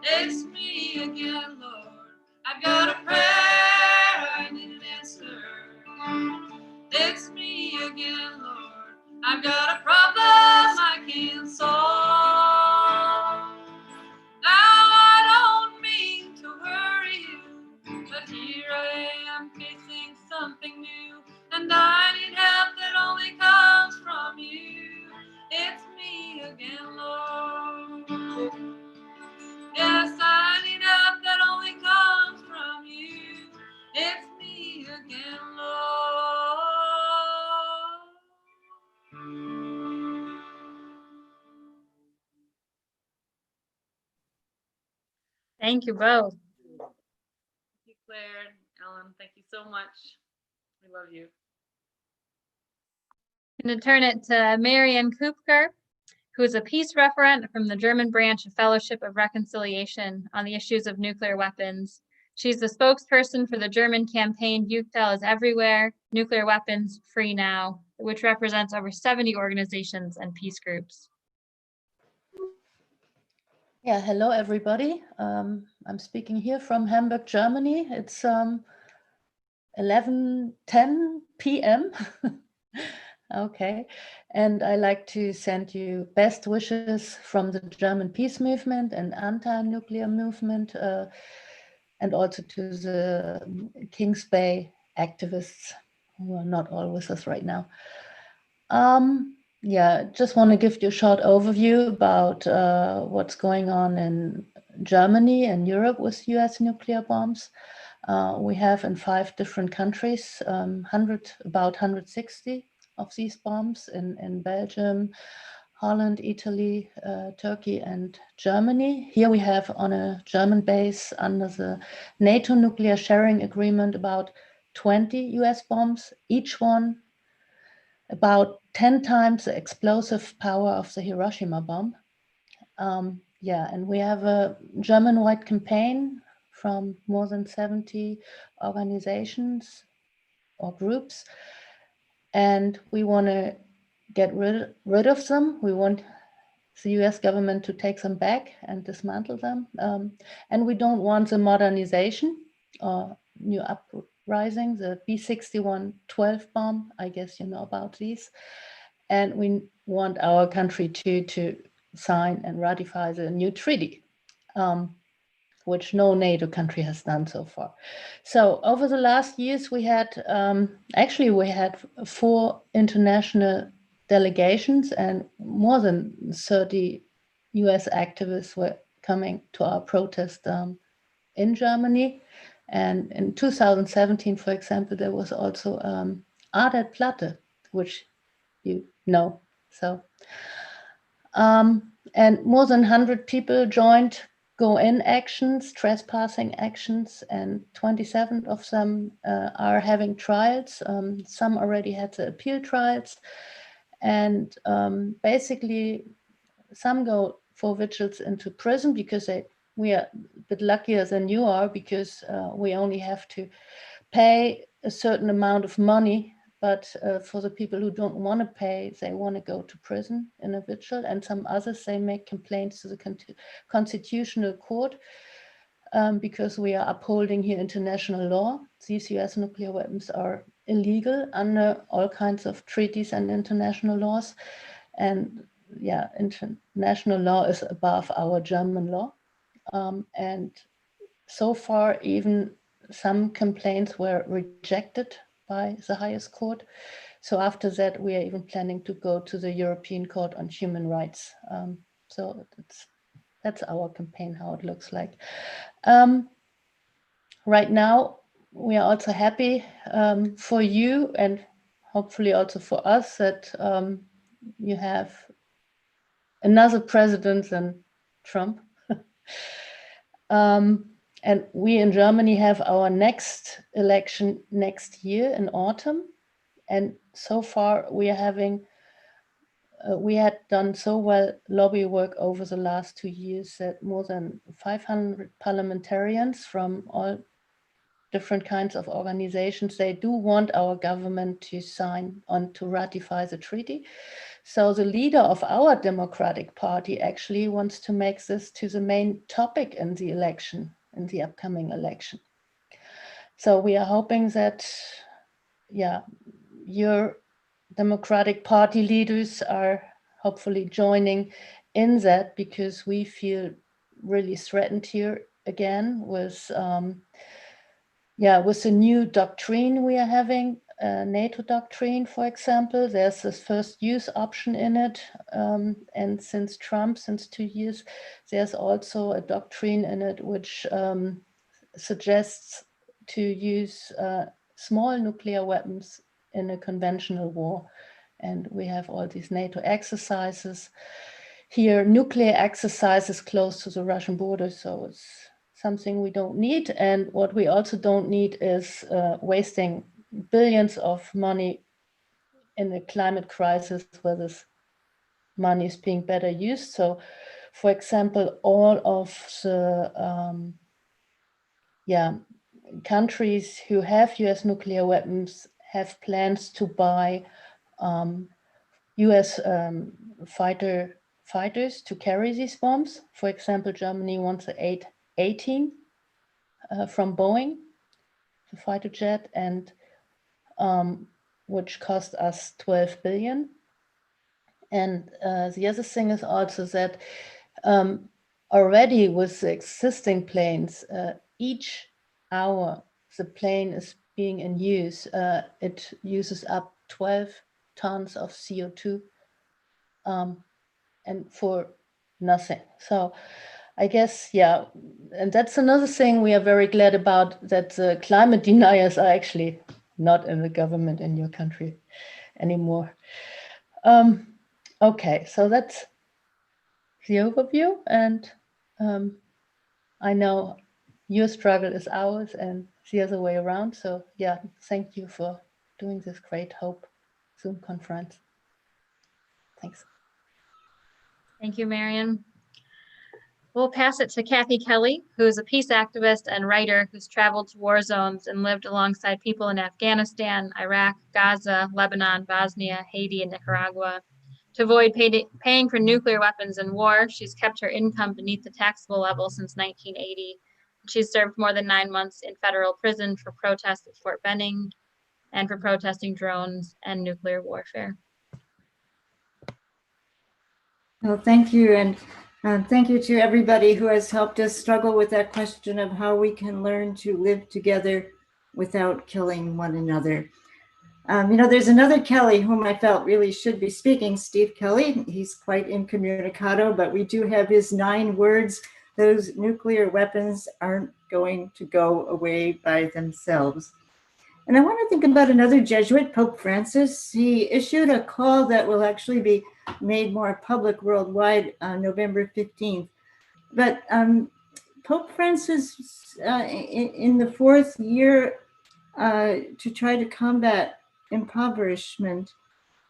It's me again, Lord. I've got a prayer, I need an answer. It's me again, Lord. I've got a problem I can't solve. Now I don't mean to worry you, but here I am facing something new, and I need help that only comes from you. It's me again, Lord. Yes, I need help that only comes from you. It's me again, Lord. Thank you both. Thank you, Claire, Ellen. Thank you so much. We love you. I'm going to turn it to Marion Kuepker, who is a peace referent from the German branch of Fellowship of Reconciliation on the issues of nuclear weapons. She's the spokesperson for the German campaign Buchel is Everywhere, Nuclear Weapons Free Now, which represents over 70 organizations and peace groups. Yeah, hello everybody. I'm speaking here from Hamburg, Germany. It's 11:10 p.m. Okay, and I like to send you best wishes from the German peace movement and anti-nuclear movement, and also to the Kings Bay activists who are not all with us right now. Yeah, just want to give you a short overview about what's going on in Germany and Europe with US nuclear bombs. We have in 5 different countries, about 160 of these bombs in Belgium, Holland, Italy, Turkey, and Germany. Here we have on a German base under the NATO nuclear sharing agreement about 20 US bombs, each one about 10 times the explosive power of the Hiroshima bomb. Yeah, and we have a German-wide campaign from more than 70 organizations or groups, and we want to get rid of them. We want the US government to take them back and dismantle them. And we don't want the modernization or new uprising, the B-61-12 bomb. I guess you know about these. And we want our country to sign and ratify the new treaty. which no NATO country has done so far. So over the last years, we had, actually we had 4 international delegations, and more than 30 US activists were coming to our protest in Germany. And in 2017, for example, there was also Adet Platte, which you know. So, and more than 100 people joined go-in actions, trespassing actions, and 27 of them are having trials. Some already had the appeal trials. And basically, some go for vigils into prison because we are a bit luckier than you are, because we only have to pay a certain amount of money. But for the people who don't want to pay, they want to go to prison in a vigil. And some others, they make complaints to the Constitutional Court because we are upholding here international law. These US nuclear weapons are illegal under all kinds of treaties and international laws. And yeah, international law is above our German law. And so far, even some complaints were rejected by the highest court. So after that, we are even planning to go to the European Court on Human Rights. So that's our campaign, how it looks like. Right now, we are also happy for you, and hopefully also for us, that you have another president than Trump. And we in Germany have our next election next year in autumn. And so far we are having, we had done so well lobby work over the last 2 years that more than 500 parliamentarians from all different kinds of organizations, they do want our government to sign on to ratify the treaty. So the leader of our Democratic Party actually wants to make this to the main topic in the election, in the upcoming election. So we are hoping that, yeah, your Democratic Party leaders are hopefully joining in that, because we feel really threatened here again with, with the new doctrine we are having, NATO doctrine, for example. There's this first use option in it. And since Trump, since 2 years, there's also a doctrine in it which suggests to use small nuclear weapons in a conventional war. And we have all these NATO exercises here, nuclear exercises close to the Russian border. So it's something we don't need. And what we also don't need is wasting billions of money in the climate crisis, where this money is being better used. So, for example, all of the countries who have US nuclear weapons have plans to buy US fighters to carry these bombs. For example, Germany wants the 818 from Boeing, the fighter jet, and which cost us 12 billion. And the other thing is also that already with the existing planes, each hour the plane is being in use, it uses up 12 tons of CO2 and for nothing. So I guess, yeah, and that's another thing we are very glad about, that the climate deniers are actually not in the government in your country anymore. Okay, so that's the overview, and I know your struggle is ours and the other way around. So yeah, thank you for doing this great HOPE Zoom conference. Thanks. Thank you, Marion. We'll pass it to Kathy Kelly, who is a peace activist and writer who's traveled to war zones and lived alongside people in Afghanistan, Iraq, Gaza, Lebanon, Bosnia, Haiti, and Nicaragua. To avoid paying for nuclear weapons in war, she's kept her income beneath the taxable level since 1980. She's served more than 9 months in federal prison for protests at Fort Benning and for protesting drones and nuclear warfare. Well, thank you. And Thank you to everybody who has helped us struggle with that question of how we can learn to live together without killing one another. There's another Kelly whom I felt really should be speaking, Steve Kelly. He's quite incommunicado, but we do have his 9 words. Those nuclear weapons aren't going to go away by themselves. And I want to think about another Jesuit, Pope Francis. He issued a call that will actually be made more public worldwide on November 15th. But Pope Francis, in the 4th year to try to combat impoverishment,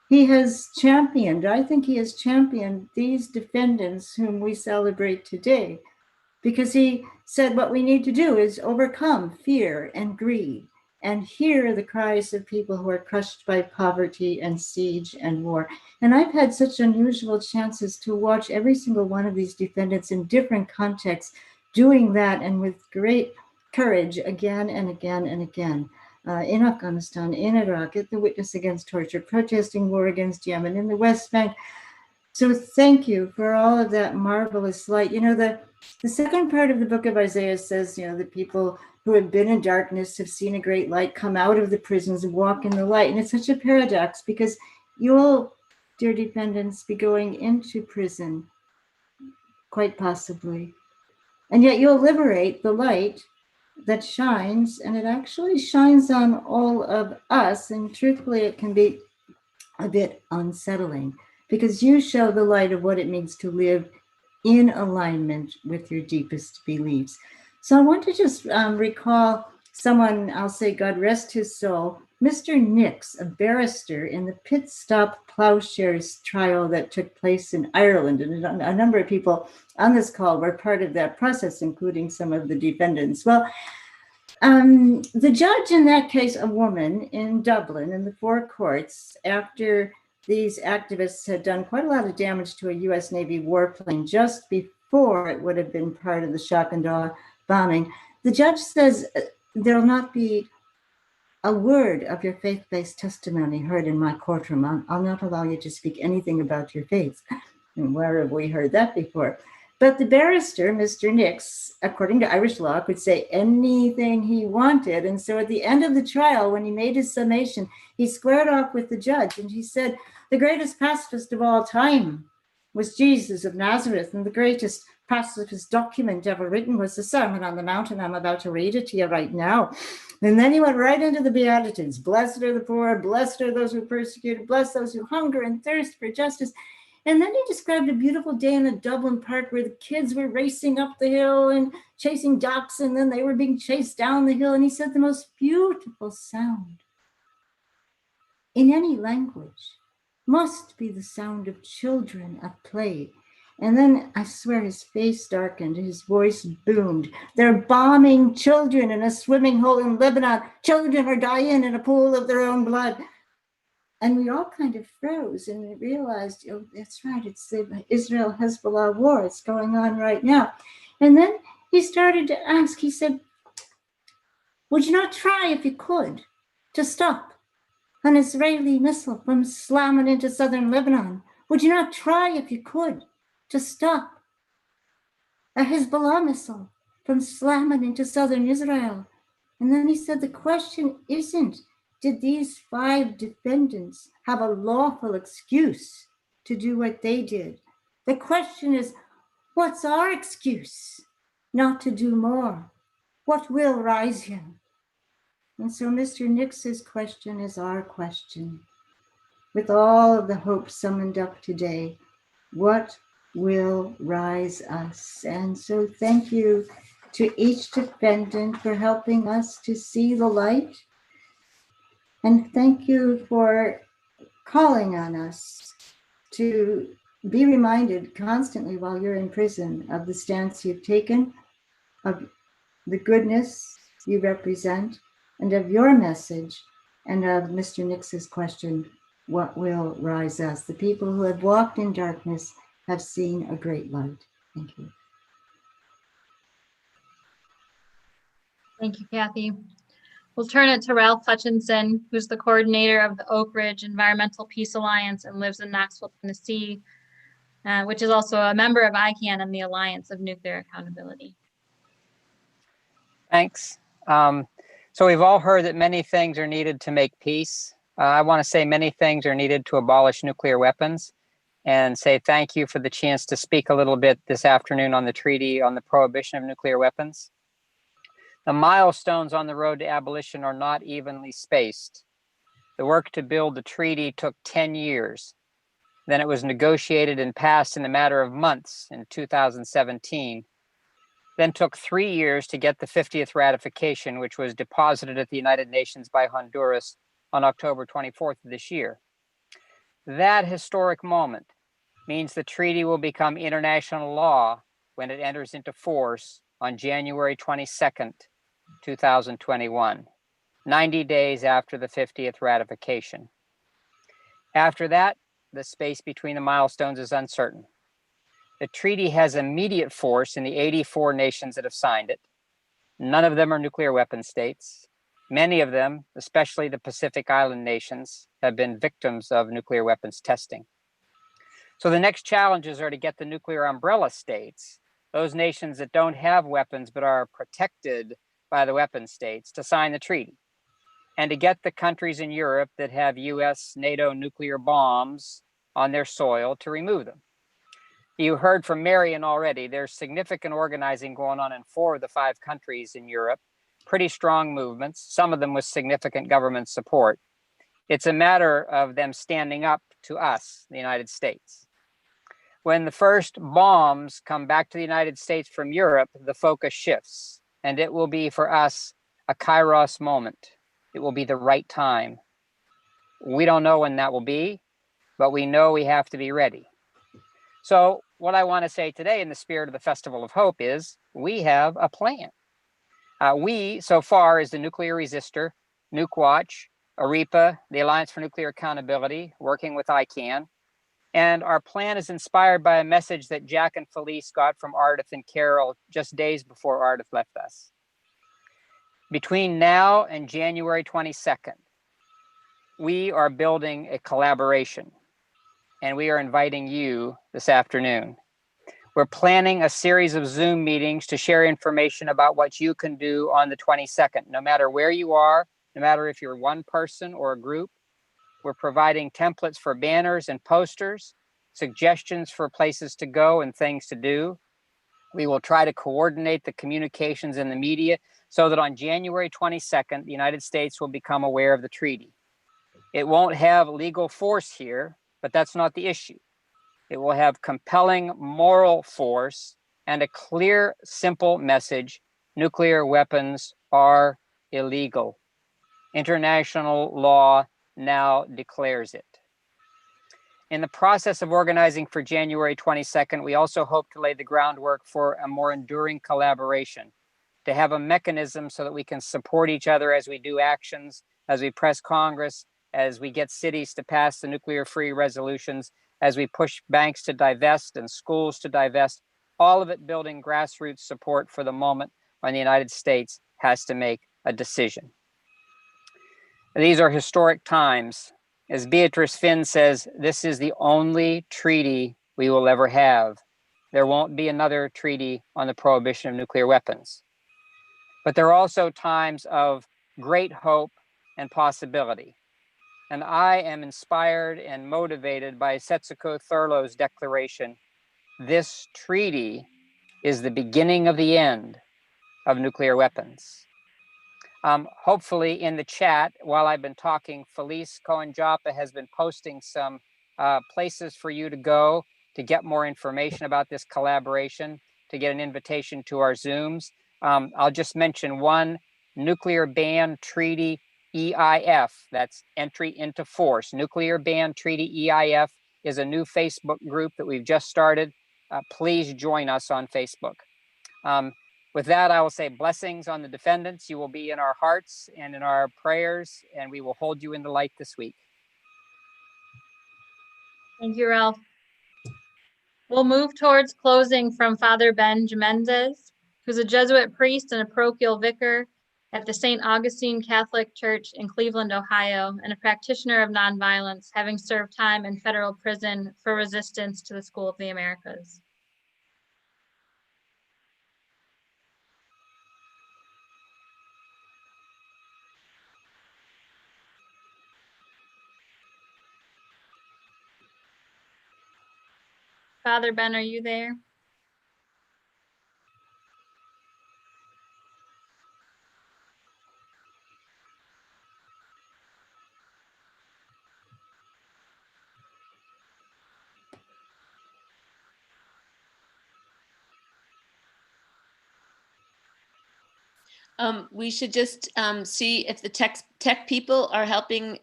he has championed, I think he has championed these defendants whom we celebrate today, because he said what we need to do is overcome fear and greed and hear the cries of people who are crushed by poverty and siege and war. And I've had such unusual chances to watch every single one of these defendants in different contexts doing that, and with great courage again and again and again. In Afghanistan, in Iraq, at the Witness Against Torture, protesting war against Yemen, in the West Bank. So thank you for all of that marvelous light. The second part of the book of Isaiah says, the people who have been in darkness have seen a great light, come out of the prisons and walk in the light. And it's such a paradox, because you'll, dear defendants, be going into prison, quite possibly. And yet you'll liberate the light that shines, and it actually shines on all of us. And truthfully, it can be a bit unsettling, because you show the light of what it means to live in alignment with your deepest beliefs. So I want to just recall someone, I'll say God rest his soul, Mr. Nix, a barrister in the Pit Stop Plowshares trial that took place in Ireland. And a number of people on this call were part of that process, including some of the defendants. Well, the judge in that case, a woman in Dublin, in the 4 courts, after these activists had done quite a lot of damage to a US Navy warplane just before it would have been part of the shock and awe bombing, the judge says there'll not be a word of your faith-based testimony heard in my courtroom. I'll not allow you to speak anything about your faith. And where have we heard that before? But the barrister, Mr. Nix, according to Irish law, could say anything he wanted. And so at the end of the trial, when he made his summation, he squared off with the judge and he said, the greatest pacifist of all time was Jesus of Nazareth, and the greatest pacifist document ever written was the Sermon on the Mount, and I'm about to read it to you right now. And then he went right into the Beatitudes. Blessed are the poor, blessed are those who are persecuted, blessed those who hunger and thirst for justice. And then he described a beautiful day in a Dublin park where the kids were racing up the hill and chasing ducks, and then they were being chased down the hill. And he said the most beautiful sound in any language must be the sound of children at play. And then I swear his face darkened, his voice boomed. They're bombing children in a swimming hole in Lebanon. Children are dying in a pool of their own blood. And we all kind of froze and we realized, oh, that's right, it's the Israel-Hezbollah war. It's going on right now. And then he started to ask, he said, would you not try, if you could, to stop an Israeli missile from slamming into southern Lebanon? Would you not try, if you could, to stop a Hezbollah missile from slamming into southern Israel? And then he said, the question isn't, did these 5 defendants have a lawful excuse to do what they did? The question is, what's our excuse not to do more? What will rise him? And so Mr. Nix's question is our question. With all of the hope summoned up today, what will rise us? And so thank you to each defendant for helping us to see the light. And thank you for calling on us to be reminded constantly while you're in prison of the stance you've taken, of the goodness you represent, and of your message, and of Mr. Nix's question, what will rise us? The people who have walked in darkness have seen a great light. Thank you. Thank you, Kathy. We'll turn it to Ralph Hutchinson, who's the coordinator of the Oak Ridge Environmental Peace Alliance and lives in Knoxville, Tennessee. which is also a member of ICANN and the Alliance of Nuclear Accountability. Thanks. So we've all heard that many things are needed to make peace. I want to say many things are needed to abolish nuclear weapons, and say thank you for the chance to speak a little bit this afternoon on the treaty on the prohibition of nuclear weapons. The milestones on the road to abolition are not evenly spaced. The work to build the treaty took 10 years. Then it was negotiated and passed in a matter of months in 2017. Then took 3 years to get the 50th ratification, which was deposited at the United Nations by Honduras on October 24th of this year. That historic moment means the treaty will become international law when it enters into force on January 22nd, 2021, 90 days after the 50th ratification. After that, the space between the milestones is uncertain. The treaty has immediate force in the 84 nations that have signed it. None of them are nuclear weapon states. Many of them, especially the Pacific Island nations, have been victims of nuclear weapons testing. So the next challenges are to get the nuclear umbrella states, those nations that don't have weapons but are protected by the weapon states, to sign the treaty, and to get the countries in Europe that have US, NATO nuclear bombs on their soil to remove them. You heard from Marion already, there's significant organizing going on in 4 of the 5 countries in Europe, pretty strong movements, some of them with significant government support. It's a matter of them standing up to us, the United States. When the first bombs come back to the United States from Europe, the focus shifts, and it will be for us a kairos moment. It will be the right time. We don't know when that will be, but we know we have to be ready. So what I want to say today in the spirit of the Festival of Hope is we have a plan. We, so far, as the Nuclear Resistor, Nuke Watch, OREPA, the Alliance for Nuclear Accountability, working with ICANN, and our plan is inspired by a message that Jack and Felice got from Ardith and Carol just days before Ardith left us. Between now and January 22nd, we are building a collaboration, and we are inviting you this afternoon. We're planning a series of Zoom meetings to share information about what you can do on the 22nd, no matter where you are, no matter if you're one person or a group. We're providing templates for banners and posters, suggestions for places to go and things to do. We will try to coordinate the communications in the media so that on January 22nd, the United States will become aware of the treaty. It won't have legal force here, but that's not the issue. It will have compelling moral force and a clear, simple message: nuclear weapons are illegal. International law now declares it. In the process of organizing for January 22nd, we also hope to lay the groundwork for a more enduring collaboration, to have a mechanism so that we can support each other as we do actions, as we press Congress, as we get cities to pass the nuclear-free resolutions, as we push banks to divest and schools to divest, all of it building grassroots support for the moment when the United States has to make a decision. These are historic times. As Beatrice Finn says, this is the only treaty we will ever have. There won't be another treaty on the prohibition of nuclear weapons. But there are also times of great hope and possibility. And I am inspired and motivated by Setsuko Thurlow's declaration: this treaty is the beginning of the end of nuclear weapons. Hopefully in the chat, while I've been talking, Felice Cohen-Joppa has been posting some places for you to go to get more information about this collaboration, to get an invitation to our Zooms. I'll just mention one: Nuclear Ban Treaty EIF, that's entry into force. Nuclear Ban Treaty EIF is a new Facebook group that we've just started. Please join us on Facebook. With that, I will say blessings on the defendants. You will be in our hearts and in our prayers, and we will hold you in the light this week. Thank you, Ralph. We'll move towards closing from Father Ben Jimenez, who's a Jesuit priest and a parochial vicar at the St. Augustine Catholic Church in Cleveland, Ohio, and a practitioner of nonviolence, having served time in federal prison for resistance to the School of the Americas. Father Ben, are you there? We should just see if the tech people are helping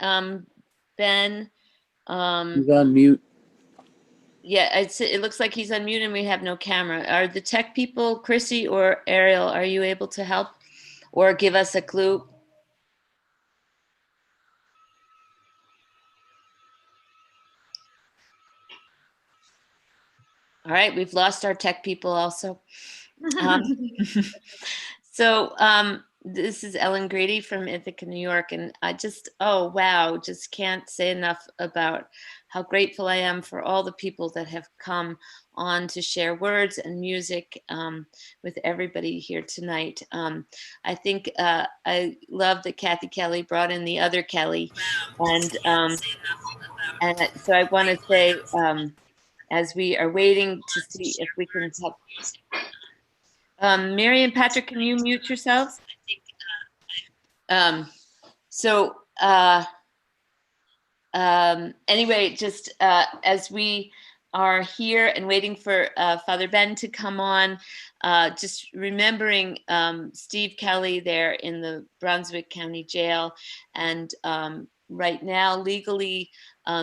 Ben. He's on mute. Yeah, it looks like he's on mute and we have no camera. Are the tech people, Chrissy or Ariel, are you able to help or give us a clue? All right, we've lost our tech people also. So this is Ellen Grady from Ithaca, New York, and I just, oh wow, just can't say enough about how grateful I am for all the people that have come on to share words and music with everybody here tonight. I think I love that Kathy Kelly brought in the other Kelly, and so I want to say, as we are waiting to see if we can help. Mary and Patrick, can you mute yourselves? Anyway, just as we are here and waiting for Father Ben to come on, just remembering Steve Kelly there in the Brunswick County Jail. And right now, legally,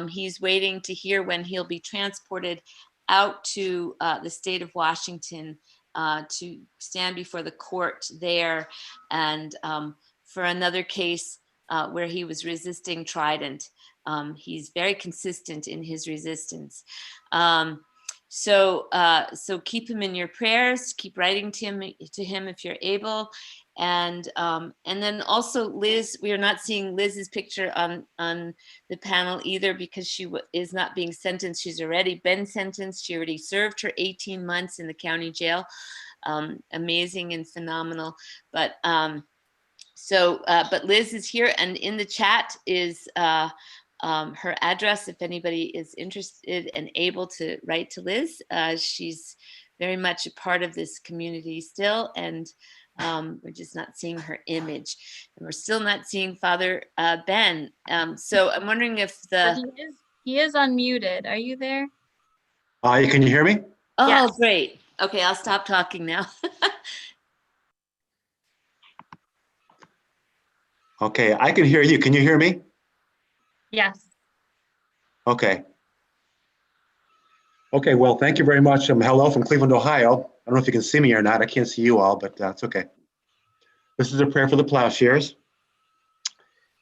he's waiting to hear when he'll be transported out to the state of Washington to stand before the court there, and for another case where he was resisting Trident. He's very consistent in his resistance. So keep him in your prayers, keep writing to him if you're able. And then also Liz, we are not seeing Liz's picture on the panel either because she is not being sentenced. She's already been sentenced. She already served her 18 months in the county jail. Amazing and phenomenal. But Liz is here, and in the chat is her address if anybody is interested and able to write to Liz. She's very much a part of this community still, and we're just not seeing her image, and we're still not seeing Father Ben. So I'm wondering if he is unmuted. Are you there? Can you hear me? Oh, yes. Great. Okay, I'll stop talking now. Okay, I can hear you. Can you hear me? Yes. Okay. Okay, well, thank you very much. Hello from Cleveland, Ohio. I don't know if you can see me or not. I can't see you all, but that's okay. This is a prayer for the Plowshares. In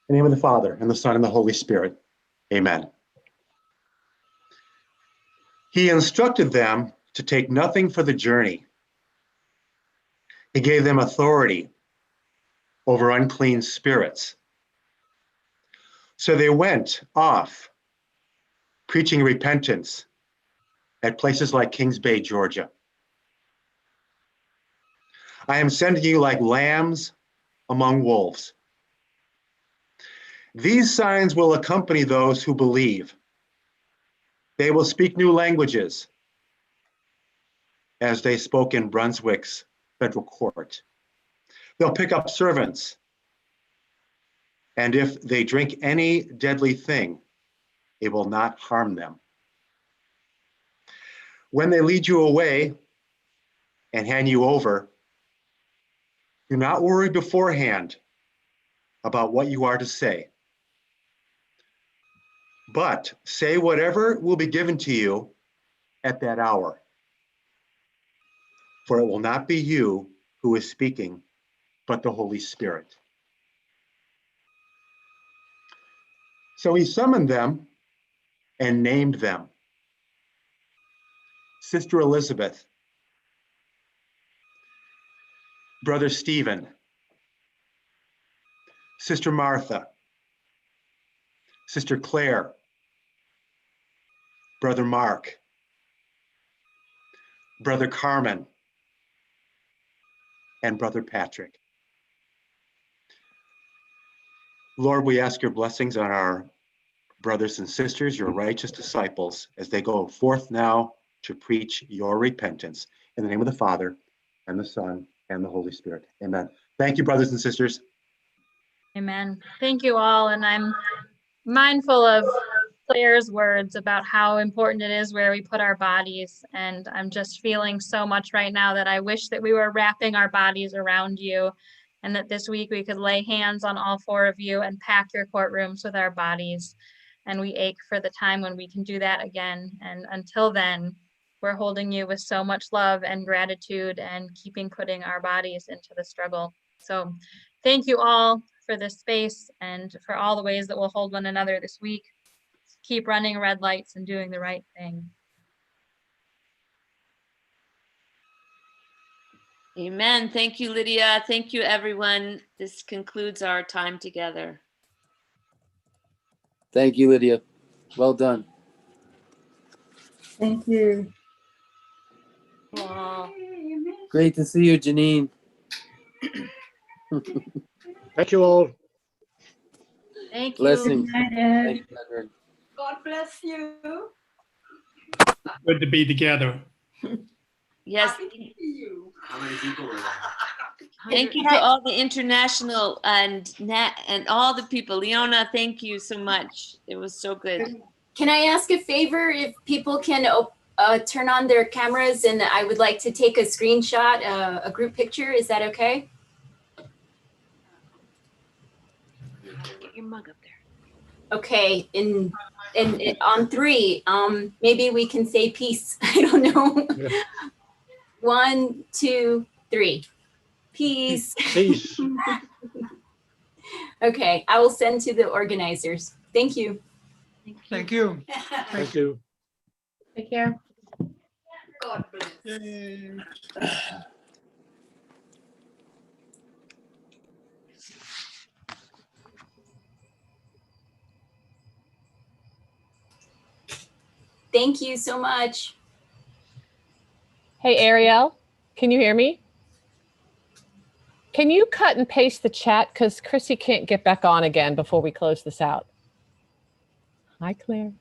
the name of the Father, and the Son, and the Holy Spirit. Amen. He instructed them to take nothing for the journey. He gave them authority over unclean spirits. So they went off preaching repentance at places like Kings Bay, Georgia. I am sending you like lambs among wolves. These signs will accompany those who believe. They will speak new languages, as they spoke in Brunswick's federal court. They'll pick up servants, and if they drink any deadly thing, it will not harm them. When they lead you away and hand you over, do not worry beforehand about what you are to say, but say whatever will be given to you at that hour. For it will not be you who is speaking, but the Holy Spirit. So he summoned them and named them. Sister Elizabeth, Brother Stephen, Sister Martha, Sister Claire, Brother Mark, Brother Carmen, and Brother Patrick. Lord, we ask your blessings on our brothers and sisters, your righteous disciples, as they go forth now to preach your repentance. In the name of the Father, and the Son, and the Holy Spirit. Amen. Thank you, brothers and sisters. Amen. Thank you all. And I'm mindful of Claire's words about how important it is where we put our bodies. And I'm just feeling so much right now that I wish that we were wrapping our bodies around you, and that this week we could lay hands on all four of you and pack your courtrooms with our bodies. And we ache for the time when we can do that again. And until then, we're holding you with so much love and gratitude and keeping putting our bodies into the struggle. So thank you all for this space and for all the ways that we'll hold one another this week. Keep running red lights and doing the right thing. Amen. Thank you, Lydia. Thank you, everyone. This concludes our time together. Thank you, Lydia. Well done. Thank you. Wow. Great to see you, Jeannine. Thank you all. Thank you. Blessings. Good night, Ed. Thank you, Edward. God bless you. Good to be together. Yes. How many people were there? Thank you to all the international and all the people. Leona, thank you so much. It was so good. Can I ask a favor? If people can turn on their cameras, and I would like to take a screenshot, a group picture. Is that okay? Get your mug up there. Okay, and on three, maybe we can say peace. I don't know. Yeah. 1, 2, 3. Peace. Peace. Okay, I will send to the organizers. Thank you. Thank you. Thank you. Take care. God bless. Yay. Thank you so much. Hey, Ariel, can you hear me? Can you cut and paste the chat? Because Chrissy can't get back on again before we close this out. Hi, Claire.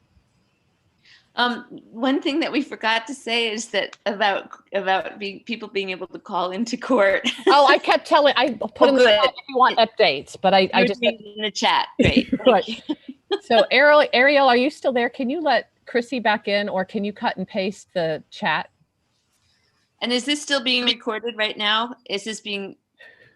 One thing that we forgot to say is that about people being able to call into court. Oh, I kept telling, I put in the chat if you want updates, but I just in the chat. Great. Right. So Ariel, are you still there? Can you let Chrissy back in, or can you cut and paste the chat? And is this still being recorded right now? Is this being